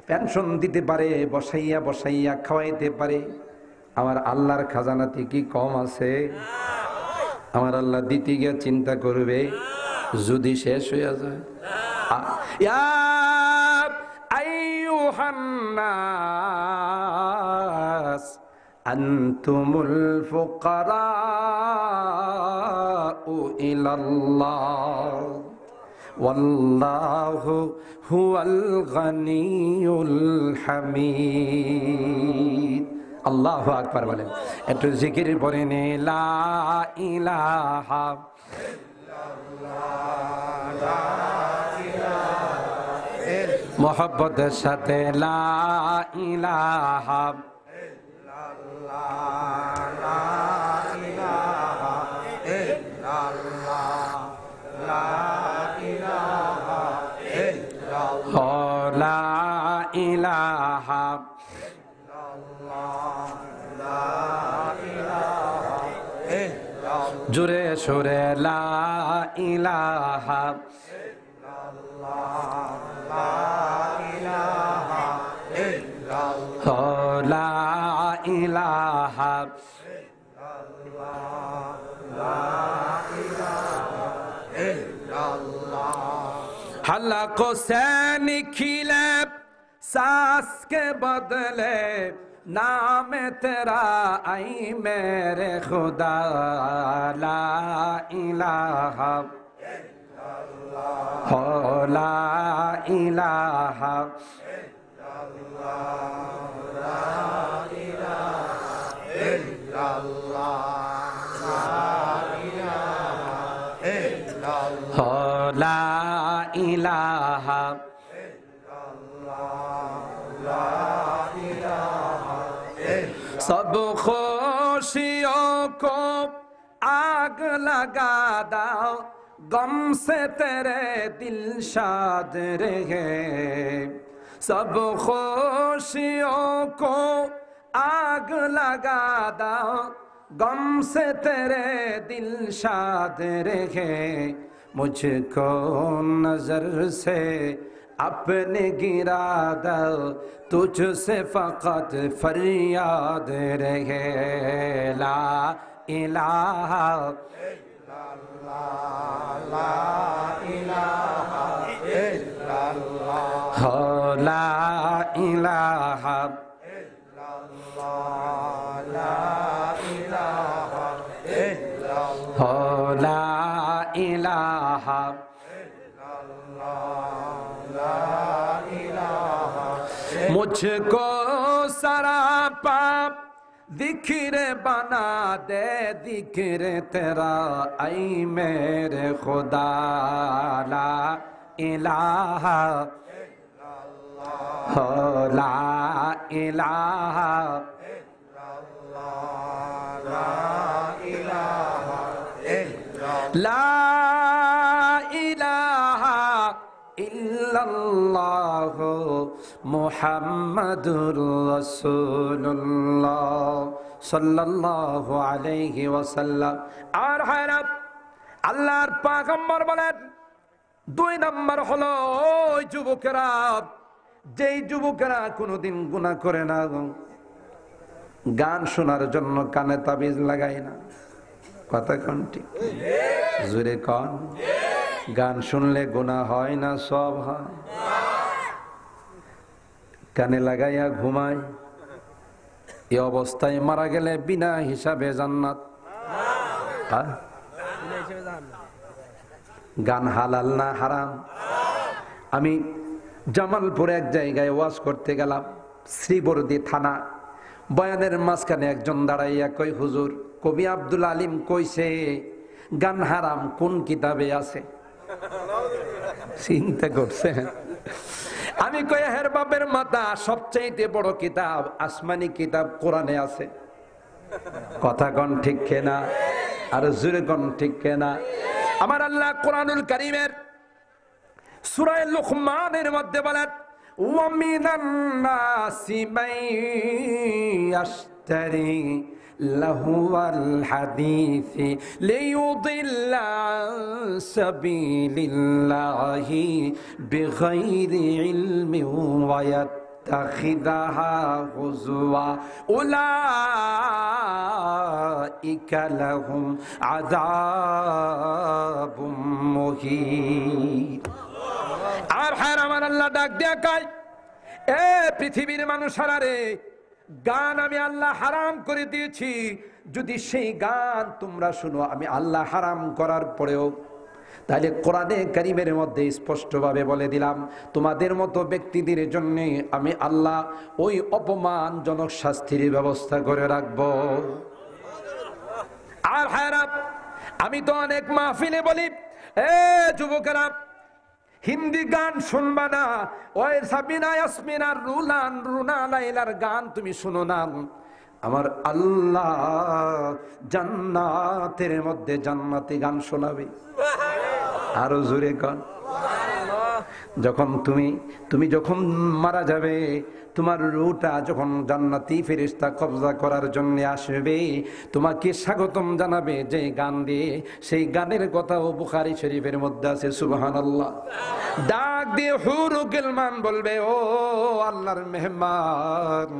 পেনশন দিতে পারে, বসাইয়া বসাইয়া খাওয়াইতে পারে, আমার আল্লাহর খাজানাতে কি কম আছে? আমার আল্লাহ দিতে গিয়ে চিন্তা করবে যদি শেষ হয়ে যায়। ইয়া আইয়ুহান নাস আনতুমুল ফুকারাউ ইলাল্লাহ ওয়াল্লাহু হুয়াল গানিয়ুল হামিদ। আল্লাহু আকবার বলেন। একটু জিকির পড়ে নে, লা ইলাহা মোহাব্বতের সাথে লা ইলাহা লা ইলাহা জোরে সুরে লা ইলাহা লা ইলাহা हलकों से निखिले सांस के बदले नाम तेरा आई मेरे खुदा ला इलाहा हो ला इलाहा हो ला इलाहा सब खुशियों को आग लगा दाओ, गम से तेरे दिल शाद रहे। सब खुशियों को आग लगा दाओ, गम से तेरे दिल शाद रहे। मुझको नजर से अपने गिरा दो, तुझसे फकत फरियाद रहे। ला इलाहा ला इलाहा इल्लल्लाह ला इलाहा ला इलाहा इल्लल्लाह ला इलाहा मुझको सरापा जिक्र बना दे, जिक्र तेरा आई मेरे खुदा ला इलाहा हो ला इलाहा ला इलाहा इल्लल्लाह मुहम्मदुर रसूलुल्लाह सल्लल्लाहु अलैहि वसल्लम। আর হায়রাত আল্লাহর পয়গম্বর বলেন, দুই নম্বর হলো ওই যুবকেরা, যেই যুবকেরা কোনোদিন গুনাহ করে না, গান শোনার জন্য কানে তাবিজ লাগায় না। কথা কোন ঠিক? জোরে কোন। গান শুনলে গুনাহ হয় না সব হয়? কানে লাগাইয়া ঘুমায়, এই অবস্থায় মারা গেলে বিনা হিসাবে জান্নাত। গান হালাল না হারাম? আমি জামালপুরে এক জায়গায় ওয়াজ করতে গেলাম, শ্রীবর্দী থানা। বয়ানের মাঝখানে একজন দাঁড়াইয়া কই, হুজুর কবি আব্দুল আলিম কইছে গান হারাম, কোন কিতাবে আছে? চিন্তা করছে। আমি কই, হের বাপের মাথা, সবচাইতে বড় কিতাব, আসমানি কিতাব কোরআনে আছে। কথা কন ঠিক কেনা? আর জোরে কন ঠিক কেনা? আমার আল্লাহ কোরআনুল কারীমের সূরা লুকমানের মধ্যে বলেন, ওয়া মিনান নাসি মান ইয়াশতারি লাহুয়াল হাদিসি লিয়ুদিল্লা আন সাবিলিল্লাহি বিগাইরি ইলমিন ওয়া ইয়াত্তাখিযাহা হুজওয়া উলাইকা লাহুম আযাবুম মুহিন। আর হ্যাঁ, আমার আল্লাহ ডাক দিয়া কয়, এ পৃথিবীর মানুষেরা রে, গান আমি আল্লাহ হারাম করে দিয়েছি। যদি সেই গান তোমরা শুনো আমি আল্লাহ হারাম করার পরেও, তাহলে কোরআনে কারীমের মধ্যে স্পষ্টভাবে বলে দিলাম, তোমাদের মতো ব্যক্তিদের জন্য আমি আল্লাহ ওই অপমানজনক শাস্তির ব্যবস্থা করে রাখবো। আর হ্যাঁ, আমি তো অনেক মাহফিলে বলি, এ যুবকেরা, হিন্দি গান শুনবা না, ওই সাবিনা ইয়াসমিনার রুনা লাইলার গান তুমি শুনো না। আমার আল্লাহ জান্নাতের মধ্যে জান্নাতি গান শোনাবে। আরো জোরে গান। যখন তুমি যখন মারা যাবে, তোমার রূহটা যখন জান্নাতি ফেরেশতা কবজা করার জন্য আসবে, তোমাকে স্বাগতম জানাবে যে গান দিয়ে, সেই গানের কথাও বুখারী শরীফের মধ্যে আছে। সুবহানাল্লাহ। ডাক দিয়ে হুরুল গিলমান বলবে, ও আল্লাহর মেহমান,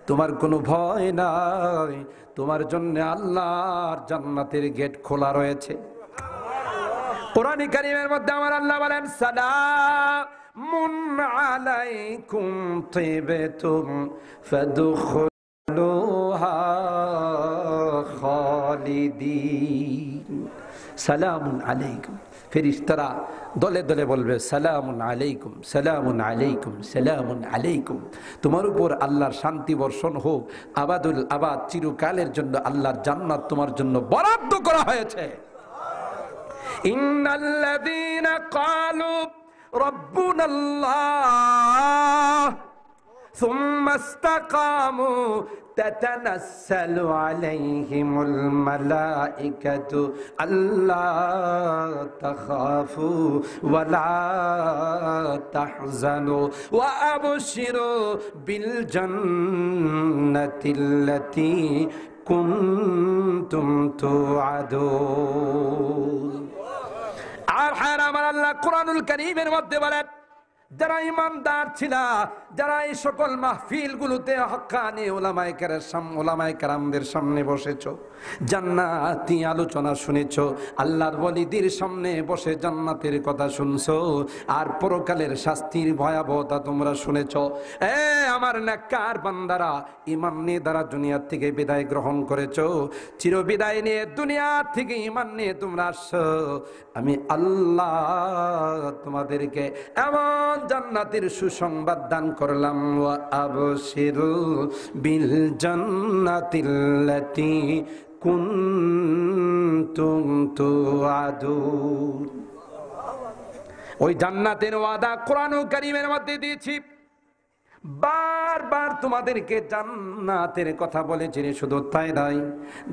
তোমার কোনো ভয় নাই, তোমার জন্য আল্লাহর জান্নাতের গেট খোলা রয়েছে। কোরআন কারীমের মধ্যে আমার আল্লাহ বলেন, সালামুন আলাইকুম তিবতুম ফাদখুলুহা খালিদিন। সালামুন আলাইকুম। ফেরেশতারা দলে দলে বলবে, সালামুন আলাইকুম, সালামুন আলাইকুম, সালামুন আলাইকুম। তোমার উপর আল্লাহর শান্তি বর্ষণ হোক, আবাদুল আবাদ, চিরকালের জন্য আল্লাহর জান্নাত তোমার জন্য বরাদ্দ করা হয়েছে। ইন্নাল্লাযীনা ক্বালু রাব্বুনাল্লাহ সুম্মা ইসতাকামু তাতানাসসালু আলাইহিমুল মালাইকাতু আল্লা তাখাফু ওয়া লা তাহজানু ওয়া আবশিরু বিল জান্নাতিল্লাতী কুনতুম তুআদুন। আর হ্যাঁ, আমার আল্লাহ কোরআনুল কারীমের মধ্যে বলেন, যারা ইমানদার ছিল, যারা এই সকল মাহফিল গুলোতে হক্কানি ওলামায়ে কেরামদের সামনে বসেছো, জান্নাতি আলোচনা শুনেছো, আল্লাহর ওয়ালিদের সামনে বসে জান্নাতের কথা শুনছো, আর পরকালের শাস্তির ভয়াবহতা তোমরা শুনেছো, আমার নেককার বান্দারা, ঈমান নিয়ে দ্বারা দুনিয়া থেকে বিদায় গ্রহণ করেছো, চির বিদায় নিয়ে দুনিয়া থেকে ঈমান নিয়ে তোমরা আসছো, আমি আল্লাহ তোমাদেরকে এমন জান্নাতের সুসংবাদ দান করলাম। ওয়া আবশিরু বিল জান্নাতিল্লাতী কুনতুম তুআদুন। ওই জান্নাতের ওয়াদা কোরআনুল কারীমের মধ্যে দিয়েছি। বারবার তোমাদেরকে জান্নাতের কথা বলেছি, শুধু তাই নয়,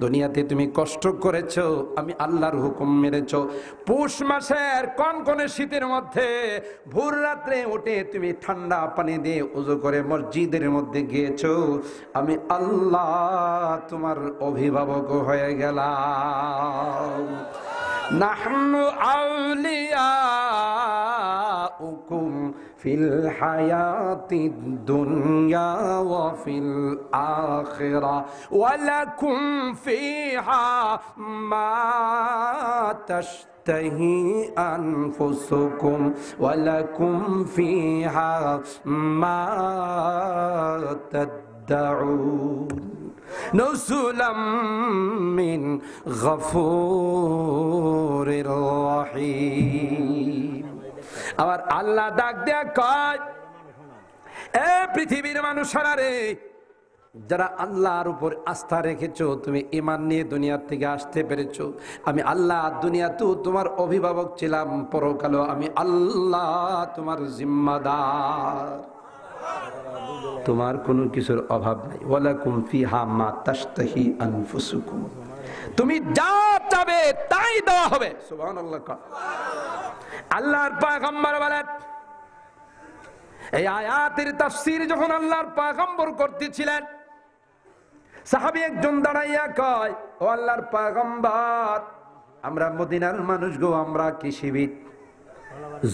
দুনিয়াতে তুমি কষ্ট করেছো, আমি আল্লাহর হুকুম মেরেছো। পৌষ মাসের কনকনে শীতের মধ্যে ভোর রাত্রে উঠে তুমি ঠান্ডা পানি দিয়ে ওযু করে মসজিদের মধ্যে গিয়েছো, আমি আল্লাহ তোমার অভিভাবক হয়ে গেলাম। নাহনু আউলিয়াউকুম ফিল হায়াতিদ দুনিয়া ওয়া ফিল আখিরা ওয়া লাকুম ফিহা মা তাশতাহি আনফুসুকুম ওয়া লাকুম ফিহা মা তাদাউন নুজুলাম মিন গফুরির রহিম। আমার আল্লাহ ডাক দেয়া কয়, এ পৃথিবীর মানুষেরা রে, যারা আল্লাহর উপর আস্থা রেখেছো, তুমি ঈমান নিয়ে দুনিয়ার থেকে আসতে পেরেছো, আমি আল্লাহ দুনিয়াতেও তোমার অভিভাবক ছিলাম, পরকালেও আমি আল্লাহ তোমার জিম্মাদার। তোমার কোনো কিছুর অভাব নাই। ওয়ালাকুম ফিহা মা তাশতাহি আনফুসুকুম, তুমি যা চাবে তাই দেওয়া হবে। সুবহানাল্লাহ। আল্লাহর পয়গম্বর বলেন, এই আয়াতের তাফসীর যখন আল্লাহর পয়গম্বর করতেছিলেন, সাহাবী একজন দাঁড়াইয়া কয়, ও আল্লাহর পয়গম্বর, আমরা মদিনার মানুষ গো, আমরা কৃষিবিদ,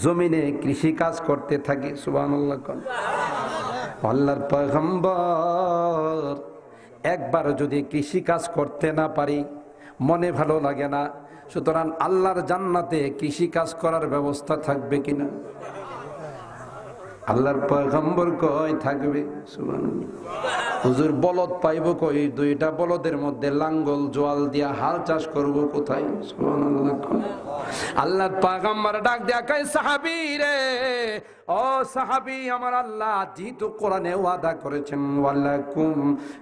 জমিনে কৃষি কাজ করতে থাকি। সুবহানাল্লাহ। আল্লাহর পয়গম্বর, একবার যদি কৃষি কাজ করতে না পারি মনে ভালো লাগে না, সুতরাং আল্লাহর জান্নাতে কৃষি কাজ করার ব্যবস্থা থাকবে কিনা? আল্লাহর পয়গম্বর কয় থাকবে। সুবহানাল্লাহ। হুজুর বলদ পাইব কই? দুইটা বলদের মধ্যে লাঙ্গল জোয়াল দিয়া হাল চাষ করব কোথায়? সুবহানাল্লাহ। আল্লাহর পয়গম্বর ডাক দেয়া কয়, সাহাবী রে, ও সাহাবী, আমার আল্লাহ যেহেতু কোরআনে ওয়াদা করেছেন, ওয়ালাকুম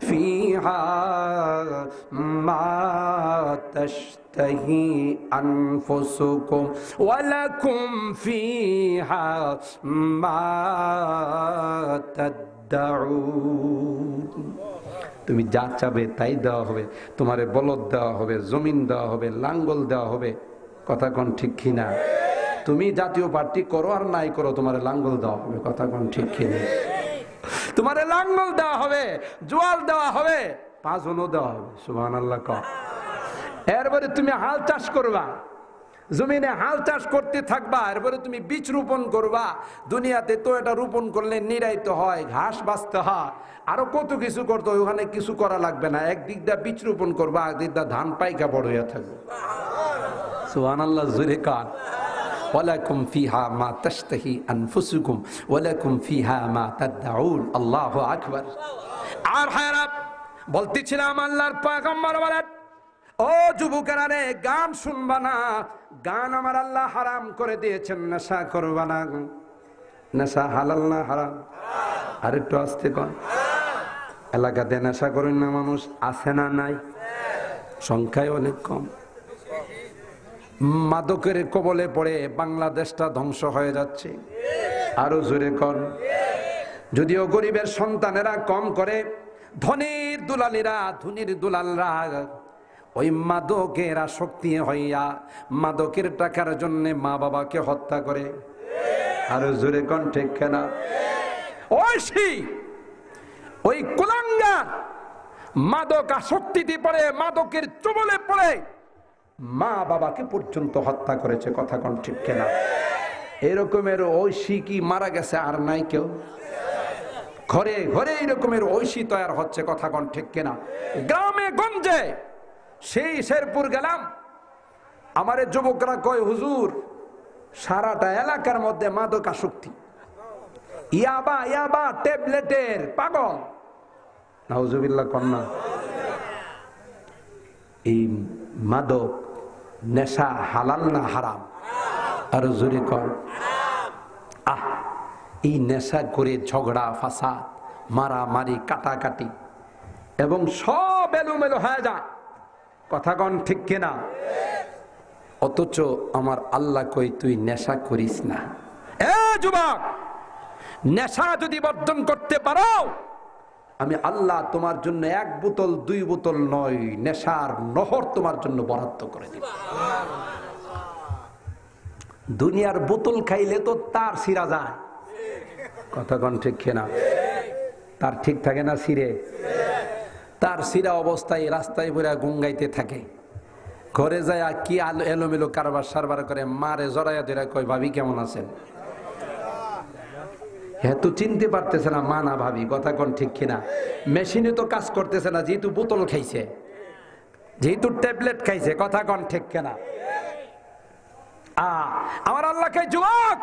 ফিহা মা তাশতাহি আনফুসুকুম ওয়ালাকুম ফিহা মা তাদউন, তুমি যা চাবে তাই দেওয়া হবে। তোমারে বলদ দেওয়া হবে, জমিন দেওয়া হবে, লাঙ্গল দেওয়া হবে। কথা কোন ঠিক কিনা? তুমি জাতীয় পার্টি করো আর নাই করো, তোমার লাঙ্গল দেওয়া হবে। কথা কোন ঠিক কিনা? তোমার লাঙ্গল দেওয়া হবে, জোয়াল দেওয়া হবে, পাঁচজনও দেওয়া হবে। সুবহানাল্লাহ। এরপরে তুমি হাল চাষ করবা, জমিনে হাল চাষ করতে থাকবা, এরপরে তুমি বীজ রোপণ করবা। দুনিয়াতে তো এটা রোপণ করলে নিরাইতে হয়, ঘাস বাঁচতে হয়, আরো কত কিছু করতে হয়। ওখানে কিছু করা লাগবে না, একদিক দিয়ে বীজ রোপণ করবা, একদিক দিয়ে ধান পাইকা বড় হইয়া থাকবে। সুবহানাল্লাহ। জোরে কান। ওয়ালাকুম ফিহা মা তাশতাহি আনফুসুকুম ওয়ালাকুম ফিহা মা তাদউন। আল্লাহু আকবার। আর হায়রা বলতেছিলাম, আল্লাহর পয়গম্বর বলেন, ও যুবকেরা রে, গান শুনবা না, গান আমার আল্লাহ হারাম করে দিয়েছেন। নেশা করবা না। নেশা হালাল না হারাম? আর একটু আসতে কন। এলাকাতে নেশা করেন না মানুষ আছে না? নাই, সংখ্যায় অনেক কম। মাদকের কবলে পড়ে বাংলাদেশটা ধ্বংস হয়ে যাচ্ছে। আরো জোরে কন। যদিও গরিবের সন্তানেরা কম করে, ধনীর দুলালিরা, ধনীর দুলালরা ওই মাদকের আসক্তি হইয়া মাদকের টাকার জন্য মা বাবাকে হত্যা করে। আরো জোরে কন ঠিক কিনা? ওই কুলাঙ্গার মাদক আসক্তিতে পড়ে, মাদকের চবলে পড়ে মা বাবাকে পর্যন্ত হত্যা করেছে। কথা কোন ঠিক কিনা? এরকমের ঐশী কি মারা গেছে আর নাই কেউ? ঘরে ঘরে এরকমের ঐশী তৈরি হচ্ছে। কথা কোন ঠিক কিনা? গ্রামে গঞ্জে, সেই শেরপুর গেলাম, আমার যুবকরা কয়, হুজুর সারাটা এলাকার মধ্যে মাদক আসক্তি, ইয়াবা ইয়াবা ট্যাবলেটের পাগল। নাউজুবিল্লাহ কন্যা। এই মাদক নেশা হালাল না হারাম? আর জোরে কর। এই নেশা করে ঝগড়া ফাসাদ, মারামারি, কাটাকাটি এবং সব এলোমেলো হয়ে যায়। কথা কন ঠিক কিনা? অথচ আমার আল্লাহ কই, তুই নেশা করিস না। এ যুবক, নেশা যদি বর্জন করতে পারো, আমি আল্লাহ তোমার জন্য 1 বোতল 2 বোতল নয়, নেশার নহর তোমার জন্য বরাদ্দ করে দিব। দুনিয়ার বোতল খাইলে তো তার সিরা যায়। কথা কন ঠিক কিনা? তার ঠিক থাকে না সিরে? তার সিরা অবস্থায় রাস্তায় পুরা গুঙ্গাইতে থাকে। ঘরে যায় কি এলোমেলো কারবার সারবার করে, মারে জড়াইয়া ধরে কয়, ভাবি কেমন আছেন? হ্যাঁ, তো চিনতে পারতেছে না মা না ভাবি। কথা কোন ঠিক কিনা? মেশিনে তো কাজ করতেছে না, যেহেতু বোতল খাইছে, যেহেতু ট্যাবলেট খাইছে। কথা কোন ঠিক কিনা? আমার আল্লাহকে, যুবক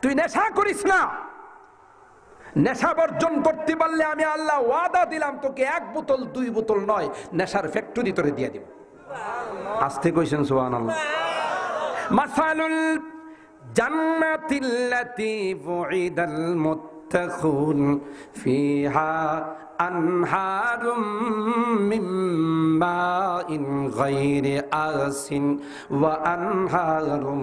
তুই নেশা করিস না, নেশা বর্জন করতে পারলে আমি আল্লাহ ওয়াদা দিলাম তোকে 1 বোতল 2 বোতল নয়, নেশার ফ্যাক্টরি তোরে দিয়ে দিব। আস্তে কইছেন সুবহানাল্লাহ। মাসালুল জান্নাতিল্লাতী উইদাল মুত্তাকুন ফিহা আনহারুম মিন মাইন গায়রি আসিন ওয়া আনহারুম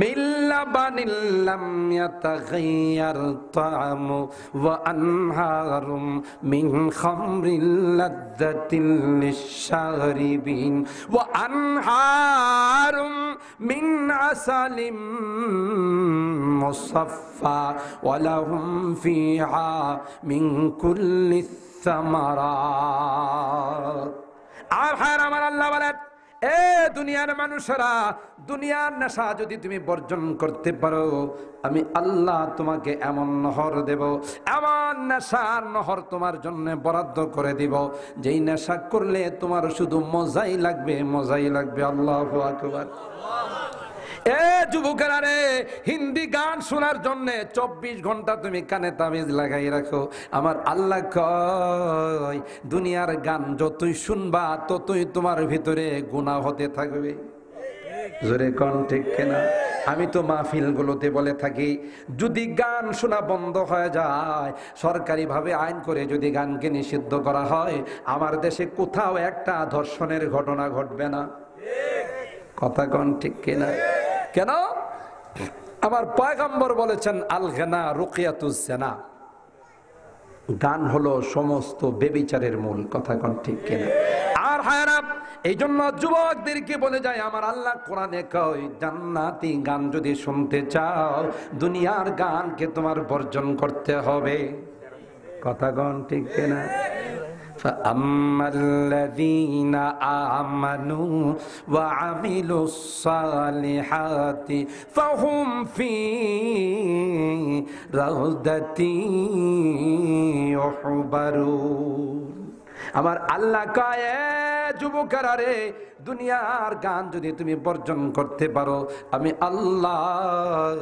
মিন লাবানিল লাম ইয়াতাগায়্যার তা'আমু ওয়া আনহারুম মিন খামরিল লাযযাতিল লিশ-শারিবিন ওয়া আনহারুম মিন আসালিম মুসাফফা ওয়া লাহুম ফিহা মিন কুল্লি সামারাত। আর হ্যাঁ আমার আল্লাহ বলেন, এ দুনিয়ার মানুষেরা, দুনিয়ার নেশা যদি তুমি বর্জন করতে পারো, আমি আল্লাহ তোমাকে এমন নহর দেব, এমন নেশার নহর তোমার জন্য বরাদ্দ করে দিব, যেই নেশা করলে তোমার শুধু মজাই লাগবে, মজাই লাগবে। আল্লাহু আকবার। এ যুবকেরা রে, হিন্দি গান শোনার জন্য 24 ঘন্টা তুমি কানে তাবিজ লাগাই রাখো। আমার আল্লাহ কয়, দুনিয়ার গান যতই শুনবা ততই তোমার ভিতরে গুনাহ হতে থাকবে। জোরে কোন ঠিক কিনা? আমি তো মাহফিল গুলোতে বলে থাকি, যদি গান শোনা বন্ধ হয়ে যায়, সরকারি ভাবে আইন করে যদি গানকে নিষিদ্ধ করা হয়, আমার দেশে কোথাও একটা ধর্ষণের ঘটনা ঘটবে না। কথা কোন ঠিক কিনা? কেন? আমার পয়গম্বর বলেছেন, আল গানা রুকিয়াতুজ জিনা, গান হলো সমস্ত বেবিচারের মূল। কথা কোন ঠিক কিনা? আর হায়রা, এই জন্য যুবকদেরকে বলে যায়, আমার আল্লাহ কোরআনে কয়, জান্নাতি গান যদি শুনতে চাও, দুনিয়ার গানকে তোমার বর্জন করতে হবে। কথা কোন ঠিক কিনা? فأما الذين آمنوا وعملوا الصالحات فهم في روضة يحبرون। আমার আল্লাহ কয়, যুবকেরা রে, দুনিয়ার গান যদি তুমি বর্জন করতে পারো, আমি আল্লাহ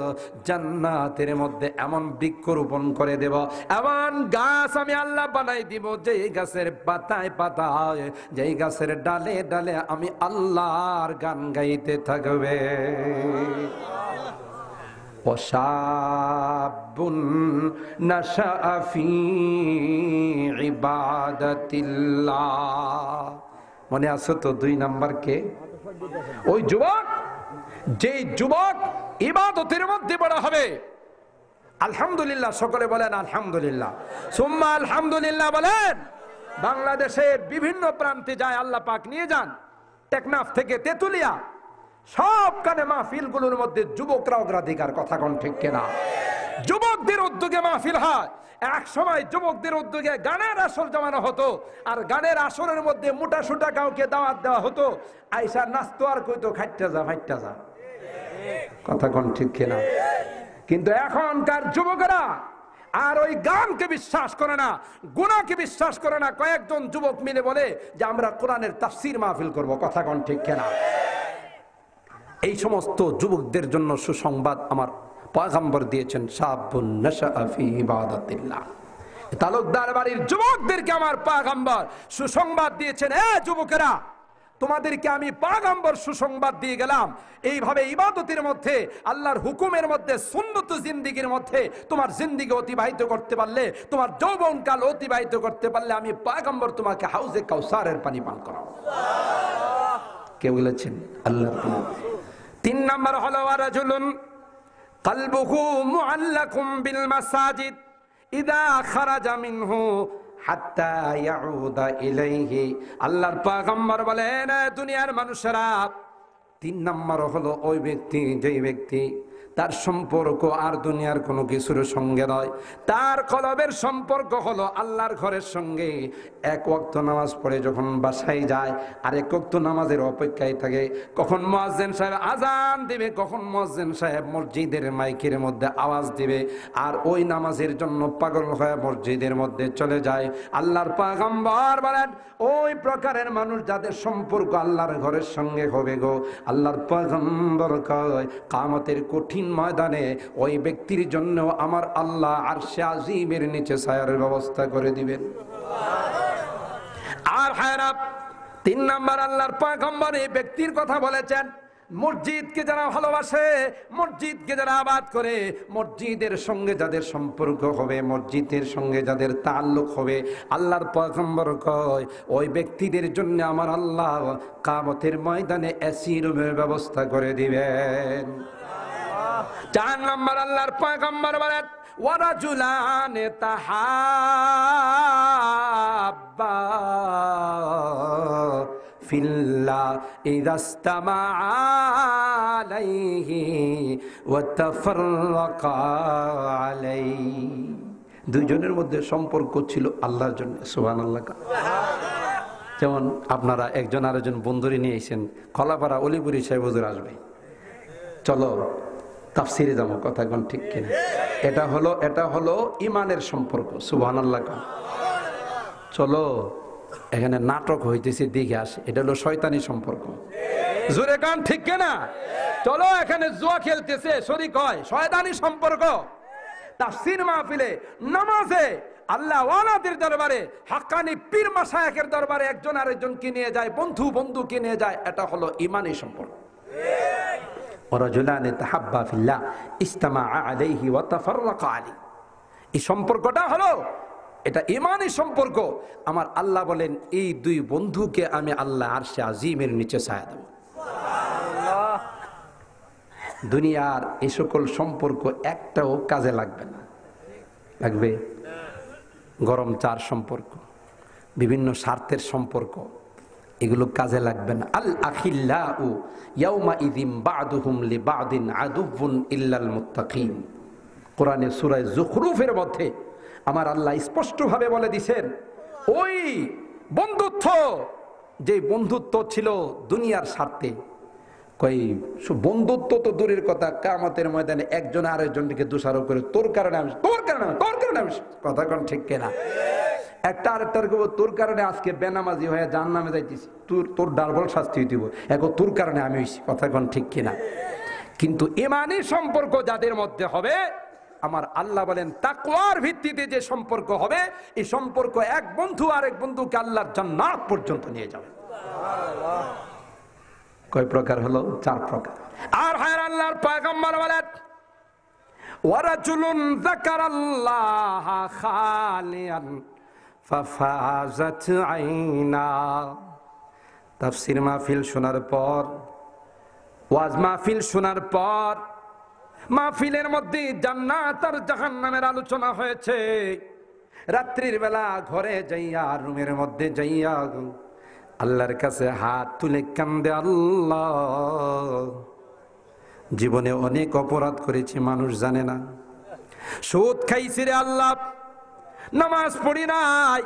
জান্নাতের মধ্যে এমন বৃক্ষরোপণ করে দেব, এমন গাছ আমি আল্লাহ বানাই দিব, যেই গাছের পাতায় পাতায়, যেই গাছের ডালে ডালে আমি আল্লাহর গান গাইতে থাকবে। ওয়াশাবুন নাশাআ ফি ইবাদাতিল্লাহ। মনে আছে তো 2 নাম্বার কে? ওই যুবক, যে যুবক ইবাদতের মধ্যে বড় হবে। আলহামদুলিল্লাহ, সকলে বলেন আলহামদুলিল্লাহ, সুম্মা আলহামদুলিল্লাহ বলেন। বাংলাদেশের বিভিন্ন প্রান্তে যায় আল্লাহ পাক নিয়ে যান, টেকনাফ থেকে তেতুলিয়া, সবখানে মাহফিলগুলোর মধ্যে যুবকরা অগ্রাধিকার। কথা কোন ঠিক কিনা? যুবকদের উদ্যোগে মাহফিল হয়। এক সময় যুবকদের উদ্যোগে গানের আসর জমানো হতো, আর গানের আসরের মধ্যে মোটা সোটা কাউকে দাওয়াত দেওয়া হতো, আইসা নাচতো আর কইতো খাইটা যা ফাইটা যা। কথা কোন ঠিক কিনা? কিন্তু এখনকার যুবকেরা আর ওই গানকে বিশ্বাস করে না, গুনাহকে বিশ্বাস করে না। কয়েকজন যুবক মিলে বলে যে আমরা কোরআনের তাফসীর মাহফিল করব। কথা কোন ঠিক কিনা? এই সমস্ত যুবকদের জন্য সুসংবাদ আমার পয়গম্বর দিয়েছেন, শাবুন নাশাআ ফি ইবাদাতিল্লাহ। তালুকদার বাড়ির যুবকদেরকে আমার পয়গম্বর সুসংবাদ দিয়েছেন, এ যুবকেরা, তোমাদেরকে আমি পয়গম্বর সুসংবাদ দিয়ে গেলাম, এইভাবে ইবাদতের মধ্যে, আল্লাহর হুকুমের মধ্যে, সুন্নত জিন্দেগির মধ্যে তোমার জিন্দেগি অতিবাহিত করতে পারলে, তোমার যৌবনকাল অতিবাহিত করতে পারলে, আমি পয়গম্বর তোমাকে হাউজে কাউসারের পানি পান করাবো। কে বলেছেন? আল্লাহ। 3 নাম্বার হলো, রাজুলুন কলবুহু মুআল্লাকুম বিল মাসাজিদ ইযা খারাজা মিনহু হাত্তা ইয়াউদা ইলাইহি। আল্লাহর পয়গম্বর বলেন, দুনিয়ার মানুষেরা, 3 নাম্বার হলো ওই ব্যক্তি, যেই ব্যক্তি তার সম্পর্ক আর দুনিয়ার কোনো কিছুর সঙ্গে নয়, তার কলবের সম্পর্ক হলো আল্লাহর ঘরের সঙ্গে। 1 ওয়াক্ত নামাজ পড়ে যখন বাসায় যায়, আর 1 ওয়াক্ত নামাজের অপেক্ষায় থাকে, কখন মুয়াজ্জিন সাহেব আজান দিবে, কখন মুয়াজ্জিন সাহেব মসজিদের মাইকের মধ্যে আওয়াজ দিবে, আর ওই নামাজের জন্য পাগল হয়ে মসজিদের মধ্যে চলে যায়। আল্লাহর পয়গম্বর বলেন, ওই প্রকারের মানুষ যাদের সম্পর্ক আল্লাহর ঘরের সঙ্গে হবে গো, আল্লাহর পয়গম্বর কয়, কিয়ামতের কঠিন ময়দানে ওই ব্যক্তির জন্য আমার আল্লাহ আরশে আজিমের নিচে ছায়ার ব্যবস্থা করে দিবেন। আর হায়রাব 3 নাম্বার আল্লাহর পয়গম্বর এই ব্যক্তির কথা বলেছেন, মসজিদকে যারা ভালোবাসে, মসজিদকে যারা আবাদ করে, মসজিদের সঙ্গে যাদের সম্পর্ক হবে, মসজিদের সঙ্গে যাদের তাল্লুক হবে, আল্লাহর পয়গম্বর কয় ওই ব্যক্তিদের জন্য আমার আল্লাহ কিয়ামতের ময়দানে এসি রুমের ব্যবস্থা করে দিবেন। 4 নাম্বার আল্লাহর পয়গম্বর বলেন ওয়ারাজুলান তাহাব্বা ফিল্লাহ ইদাস্তামা আলাইহি ওয়া তাফাররাকা আলাইহি। দুইজনের মধ্যে সম্পর্ক ছিল আল্লাহর জন্য। সুবহানাল্লাহ। যেমন আপনারা একজন আরেকজন বন্ধুরে নিয়ে এসেছেন, কলাপাড়া অলিপুরি সাহেব হুজুর আসবে, চলো তাফসিরে যাবো, কথা কোন ঠিক কিনা? এটা হলো ইমানের সম্পর্ক। সুবহানাল্লাহ। চলো এখানে নাটক হইতেছে দেখে আসে, এটা হলো শয়তানি সম্পর্ক। জোরে গান ঠিক কিনা? চলো এখানে জুয়া খেলতেছে শরীক হয়, শয়তানি সম্পর্ক। তাফসীর মাহফিলে, নামাজে, আল্লাহ ওয়ালাদের দরবারে, হাক্কানি পীর মাশায়েখের দরবারে একজন আরেকজনকে নিয়ে যায়, বন্ধুকে নিয়ে যায়, এটা হলো ইমানি সম্পর্ক। ওয়ারাজুলান তাহাব্বা ফিল্লাহ ইজতামা আলাইহি ওয়া তাফাররাকা আলাইহি। এই সম্পর্কটা হলো এটা ইমানি সম্পর্ক। আমার আল্লাহ বলেন এই দুই বন্ধুকে আমি আল্লাহ আরশে আজিমের নিচে ছায়া দেব। দুনিয়ার এই সকল সম্পর্ক একটাও কাজে লাগবে না। লাগবে গরম চার সম্পর্ক, বিভিন্ন স্বার্থের সম্পর্ক, এগুলো কাজে লাগবে না। আল আখিল্লাউ ইয়াউমাইযিন বা'দুহুম লিবা'দিন আদুউন ইল্লাল মুত্তাকিন। কোরআনে সূরা যুখরুফের মধ্যে আমার আল্লাহ স্পষ্টভাবে বলে দিয়েছেন, ওই বন্ধুত্ব, যে বন্ধুত্ব ছিল দুনিয়ার স্বার্থে, কই বন্ধুত্ব তো দূরের কথা, কিয়ামতের ময়দানে একজন আরেকজনকে দোষারোপ করে তোর কারণে আমি, কথা কোন ঠিক কিনা? একটা আরেকটার তোর কারণে আজকে বেনামাজি হয়ে জাহান্নামে যাইতেছি, তোর ডাবল শাস্তি দিব, এখন তোর কারণে আমি হইছি, কথা কোন ঠিক কিনা? কিন্তু ঈমানী সম্পর্ক যাদের মধ্যে হবে, আমার আল্লাহ বলেন তাকওয়ার ভিত্তিতে যে সম্পর্ক হবে, এই সম্পর্ক এক বন্ধু আরেক বন্ধুকে আল্লাহর জান্নাত পর্যন্ত নিয়ে যাবে। কয় প্রকার হলো? 4 প্রকার। আর হায় আল্লাহর পয়গম্বর বলেন ওয়ারাজুলুন যাকারাল্লাহা খালিয়ান ফাফাজাত আইনা। তাফসীর মাহফিল শোনার পর, ওয়াজ মাহফিল শোনার পর, মাহফিলের মধ্যে জান্নাত আর জাহান্নামের আলোচনা হয়েছে। রাত্রির বেলা ঘরে যাইয়া, রুমের মধ্যে যাইয়া আল্লাহর কাছে হাত তুলে কান্দে, আল্লাহ জীবনে অনেক অপরাধ করেছি, মানুষ জানে না। সুদ খাইছি রে আল্লাহ, নামাজ পড়ি নাই,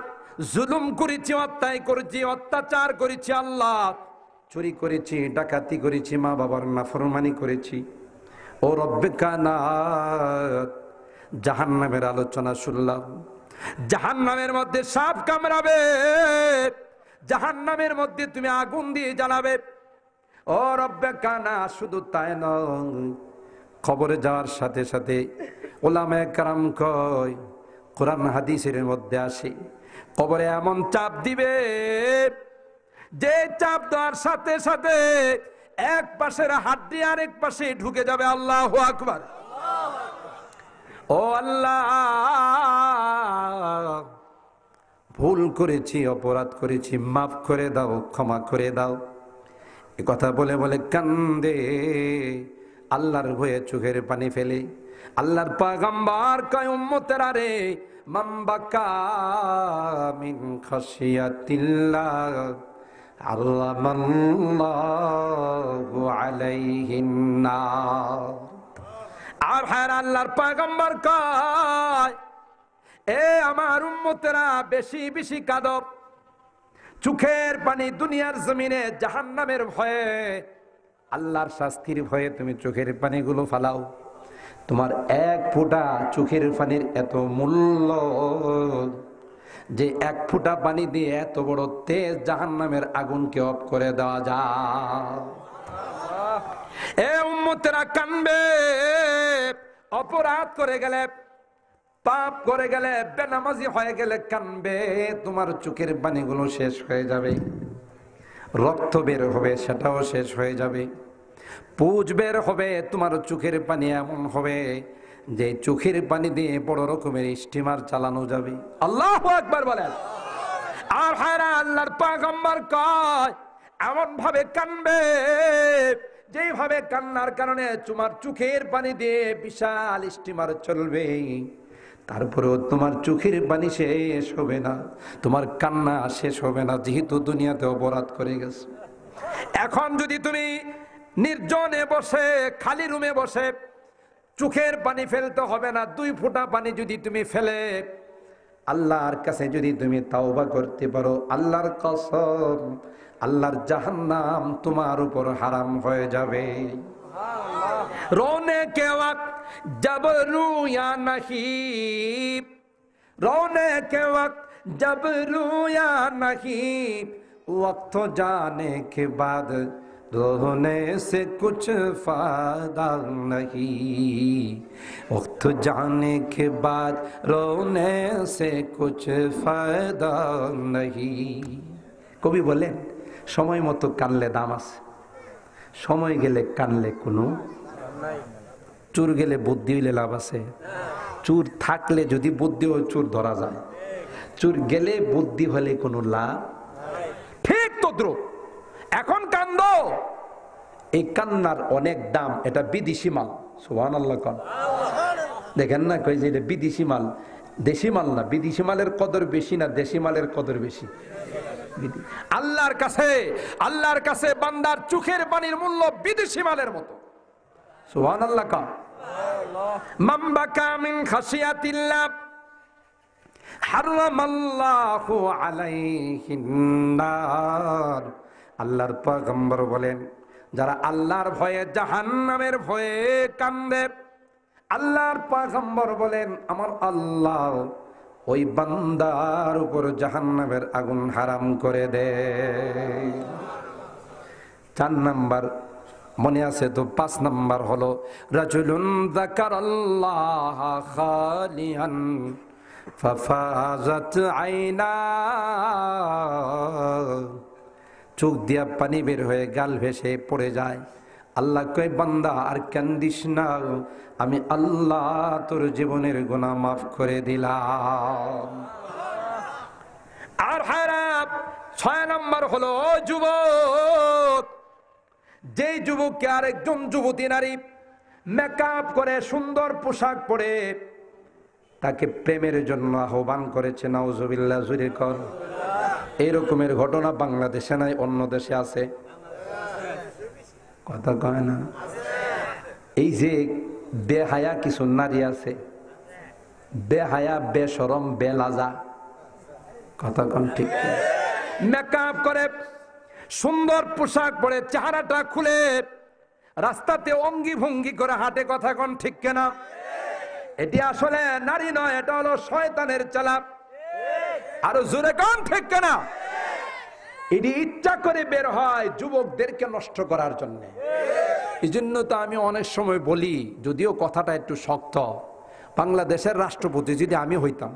জুলুম করেছি, অত্যাচার করেছি আল্লাহ, চুরি করেছি, ডাকাতি করেছি, মা বাবার নাফরমানি করেছি। ও রব্বে কানাত, জাহান্নামের আলোচনা শুনলাম। জাহান্নামের মধ্যে সাপ কামড়াবে, জাহান্নামের মধ্যে তুমি আগুন দিয়ে জ্বালাবে। ও রব্বে কানাত, শুধু তাই নয়, কবরে যাওয়ার সাথে সাথে ওলামায়ে কেরাম কয়, কোরআন হাদিসের মধ্যে আসে, কবরে এমন চাপ দিবে, যে চাপ দেওয়ার সাথে সাথে এক পাশের হাড্ডি আরেক পাশে ঢুকে যাবে। আল্লাহু আকবার। ও আল্লাহ, ভুল করেছি, অপরাধ করেছি, মাফ করে দাও, ক্ষমা করে দাও। এ কথা বলে বলে কান্দে, আল্লাহর ভয়ে চোখের পানি ফেলে। আল্লাহর পয়গম্বর কয়, উম্মতেরা রে, মান বাকা মিন খাশিয়াতিল্লাহ আল্লামাল্লাহু আলাইহিন নার। আর হ্যাঁ, আল্লাহর পয়গম্বর কয়, এ আমার উম্মতেরা, বেশি বেশি কাঁদো, চোখের পানি দুনিয়ার জমিনে জাহান্নামের ভয়ে, আল্লাহর শাস্তির ভয়ে তুমি চোখের পানিগুলো ফালাও। তোমার এক ফোঁটা চোখের পানির এত মূল্য যে এক ফোঁটা পানি দিয়ে এত বড় তেজ জাহান্নামের আগুনকে অফ করে দেওয়া যায়। এ উম্মতেরা কানবে, অপরাধ করে গেলে, পাপ করে গেলে, বেনামাজি হয়ে গেলে কানবে, তোমার চোখের পানিগুলো শেষ হয়ে যাবে। রক্ত বের হবে, সেটাও শেষ হয়ে যাবে। পুজ বের হবে, তোমার চোখের পানি এমন হবে যে চোখের পানি দিয়ে বড় রকমের স্টিমার চালানো যাবে। আল্লাহু আকবার বলেন। আর হায়রা আল্লাহর পয়গম্বর কয় এমন ভাবে কানবে যেভাবে কান্নার কারণে তোমার চোখের পানি দিয়ে বিশাল স্টিমার চলবে, তারপরেও তোমার চোখের পানি শেষ হবে না, তোমার কান্না শেষ হবে না, যেহেতু দুনিয়াতে অপরাধ করে গেছে। এখন যদি তুমি নির্জনে বসে, খালি রুমে বসে, চোখের পানি ফেলতে হবে না, 2 ফোঁটা পানি যদি তুমি ফেলে আল্লাহর কাছে যদি তুমি তাওবা করতে পারো, আল্লাহর কসম, আল্লাহর জাহান্নাম তোমার উপর হারাম হয়ে যাবে। रोने के वक्त जब रूया नहीं, रोने के वक्त जब रूया नहीं, वक्त जाने के बाद रोने से कुछ फायदा नहीं, वक्त जाने के बाद रोने से कुछ फायदा नहीं। কবি বলেন সময় মতো কানলে দাম আছে, সময় গেলে কানলে কোনো চোর গেলে বুদ্ধি হইলে লাভ আছে। চোর থাকলে যদি বুদ্ধি হয় চোর ধরা যায়, চোর গেলে বুদ্ধি হলে কোনো লাভ। ঠিক তদ্রুপ এখন কান্দ, এই কান্নার অনেক দাম, এটা বিদেশি মাল। সুবহানাল্লাহ কোন দেখেন না, কই যে এটা বিদেশি মাল, দেশি মাল না। বিদেশি মালের কদর বেশি না দেশি মালের কদর বেশি? আল্লাহর কাছে বান্দার চোখের পানির মূল্য বিদেশি মালের মতো। সুবহানাল্লাহ কা মান বাকা মিন খাশিয়াতিল্লাহ হারামাল্লাহু আলাইহিন নার। আল্লাহর পয়গম্বর বলেন যারা আল্লাহর ভয়ে জাহান্নামের ভয়ে কান্দে, আল্লাহর পয়গম্বর বলেন আমার আল্লাহ ওই বান্দার উপর জাহান্নামের আগুন হারাম করে দেয়। 4 নাম্বার মনে আছে তো? 5 নাম্বার হলো রাজুলুন যাকারাল্লাহ খালিয়ান ফাফাজাত আইনা, চোখ দিয়া পানি বের হয়ে গাল ভেসে পড়ে যায়। আল্লাহ কয় বান্দা আর কান্দিস না, আমি আল্লাহ তোর জীবনের গুনাহ মাফ করে দিলাম। আর হারাম 6 নাম্বার হলো যুবক, যেই যুবককে আরেকজন যুবতী নারী মেকআপ করে সুন্দর পোশাক পরে তাকে প্রেমের জন্য আহ্বান করেছে, নাউজুবিল্লাহ, জুরে কর। এরকমের ঘটনা বাংলাদেশে নাই, অন্য দেশে আছে? কথা কয় না। এই যে বেহায়া কিছু নারী আছে, বেহায়া, বেশরম, বেলাজা, কথা কন ঠিক? মেকআপ করে সুন্দর পোশাক পরে চেহারাটা খুলে রাস্তাতে অঙ্গি ভঙ্গি করে হাঁটে, কথা কন ঠিক কেনা? এটি আসলে নারী নয়, এটা হলো শয়তানের চালাক। আরো জোরে কন ঠিক কেনা? এটি ইচ্ছা করে বের হয় যুবকদেরকে নষ্ট করার জন্য। এই জন্য তো আমি অনেক সময় বলি, যদিও কথাটা একটু শক্ত, বাংলাদেশের রাষ্ট্রপতি যদি আমি হইতাম,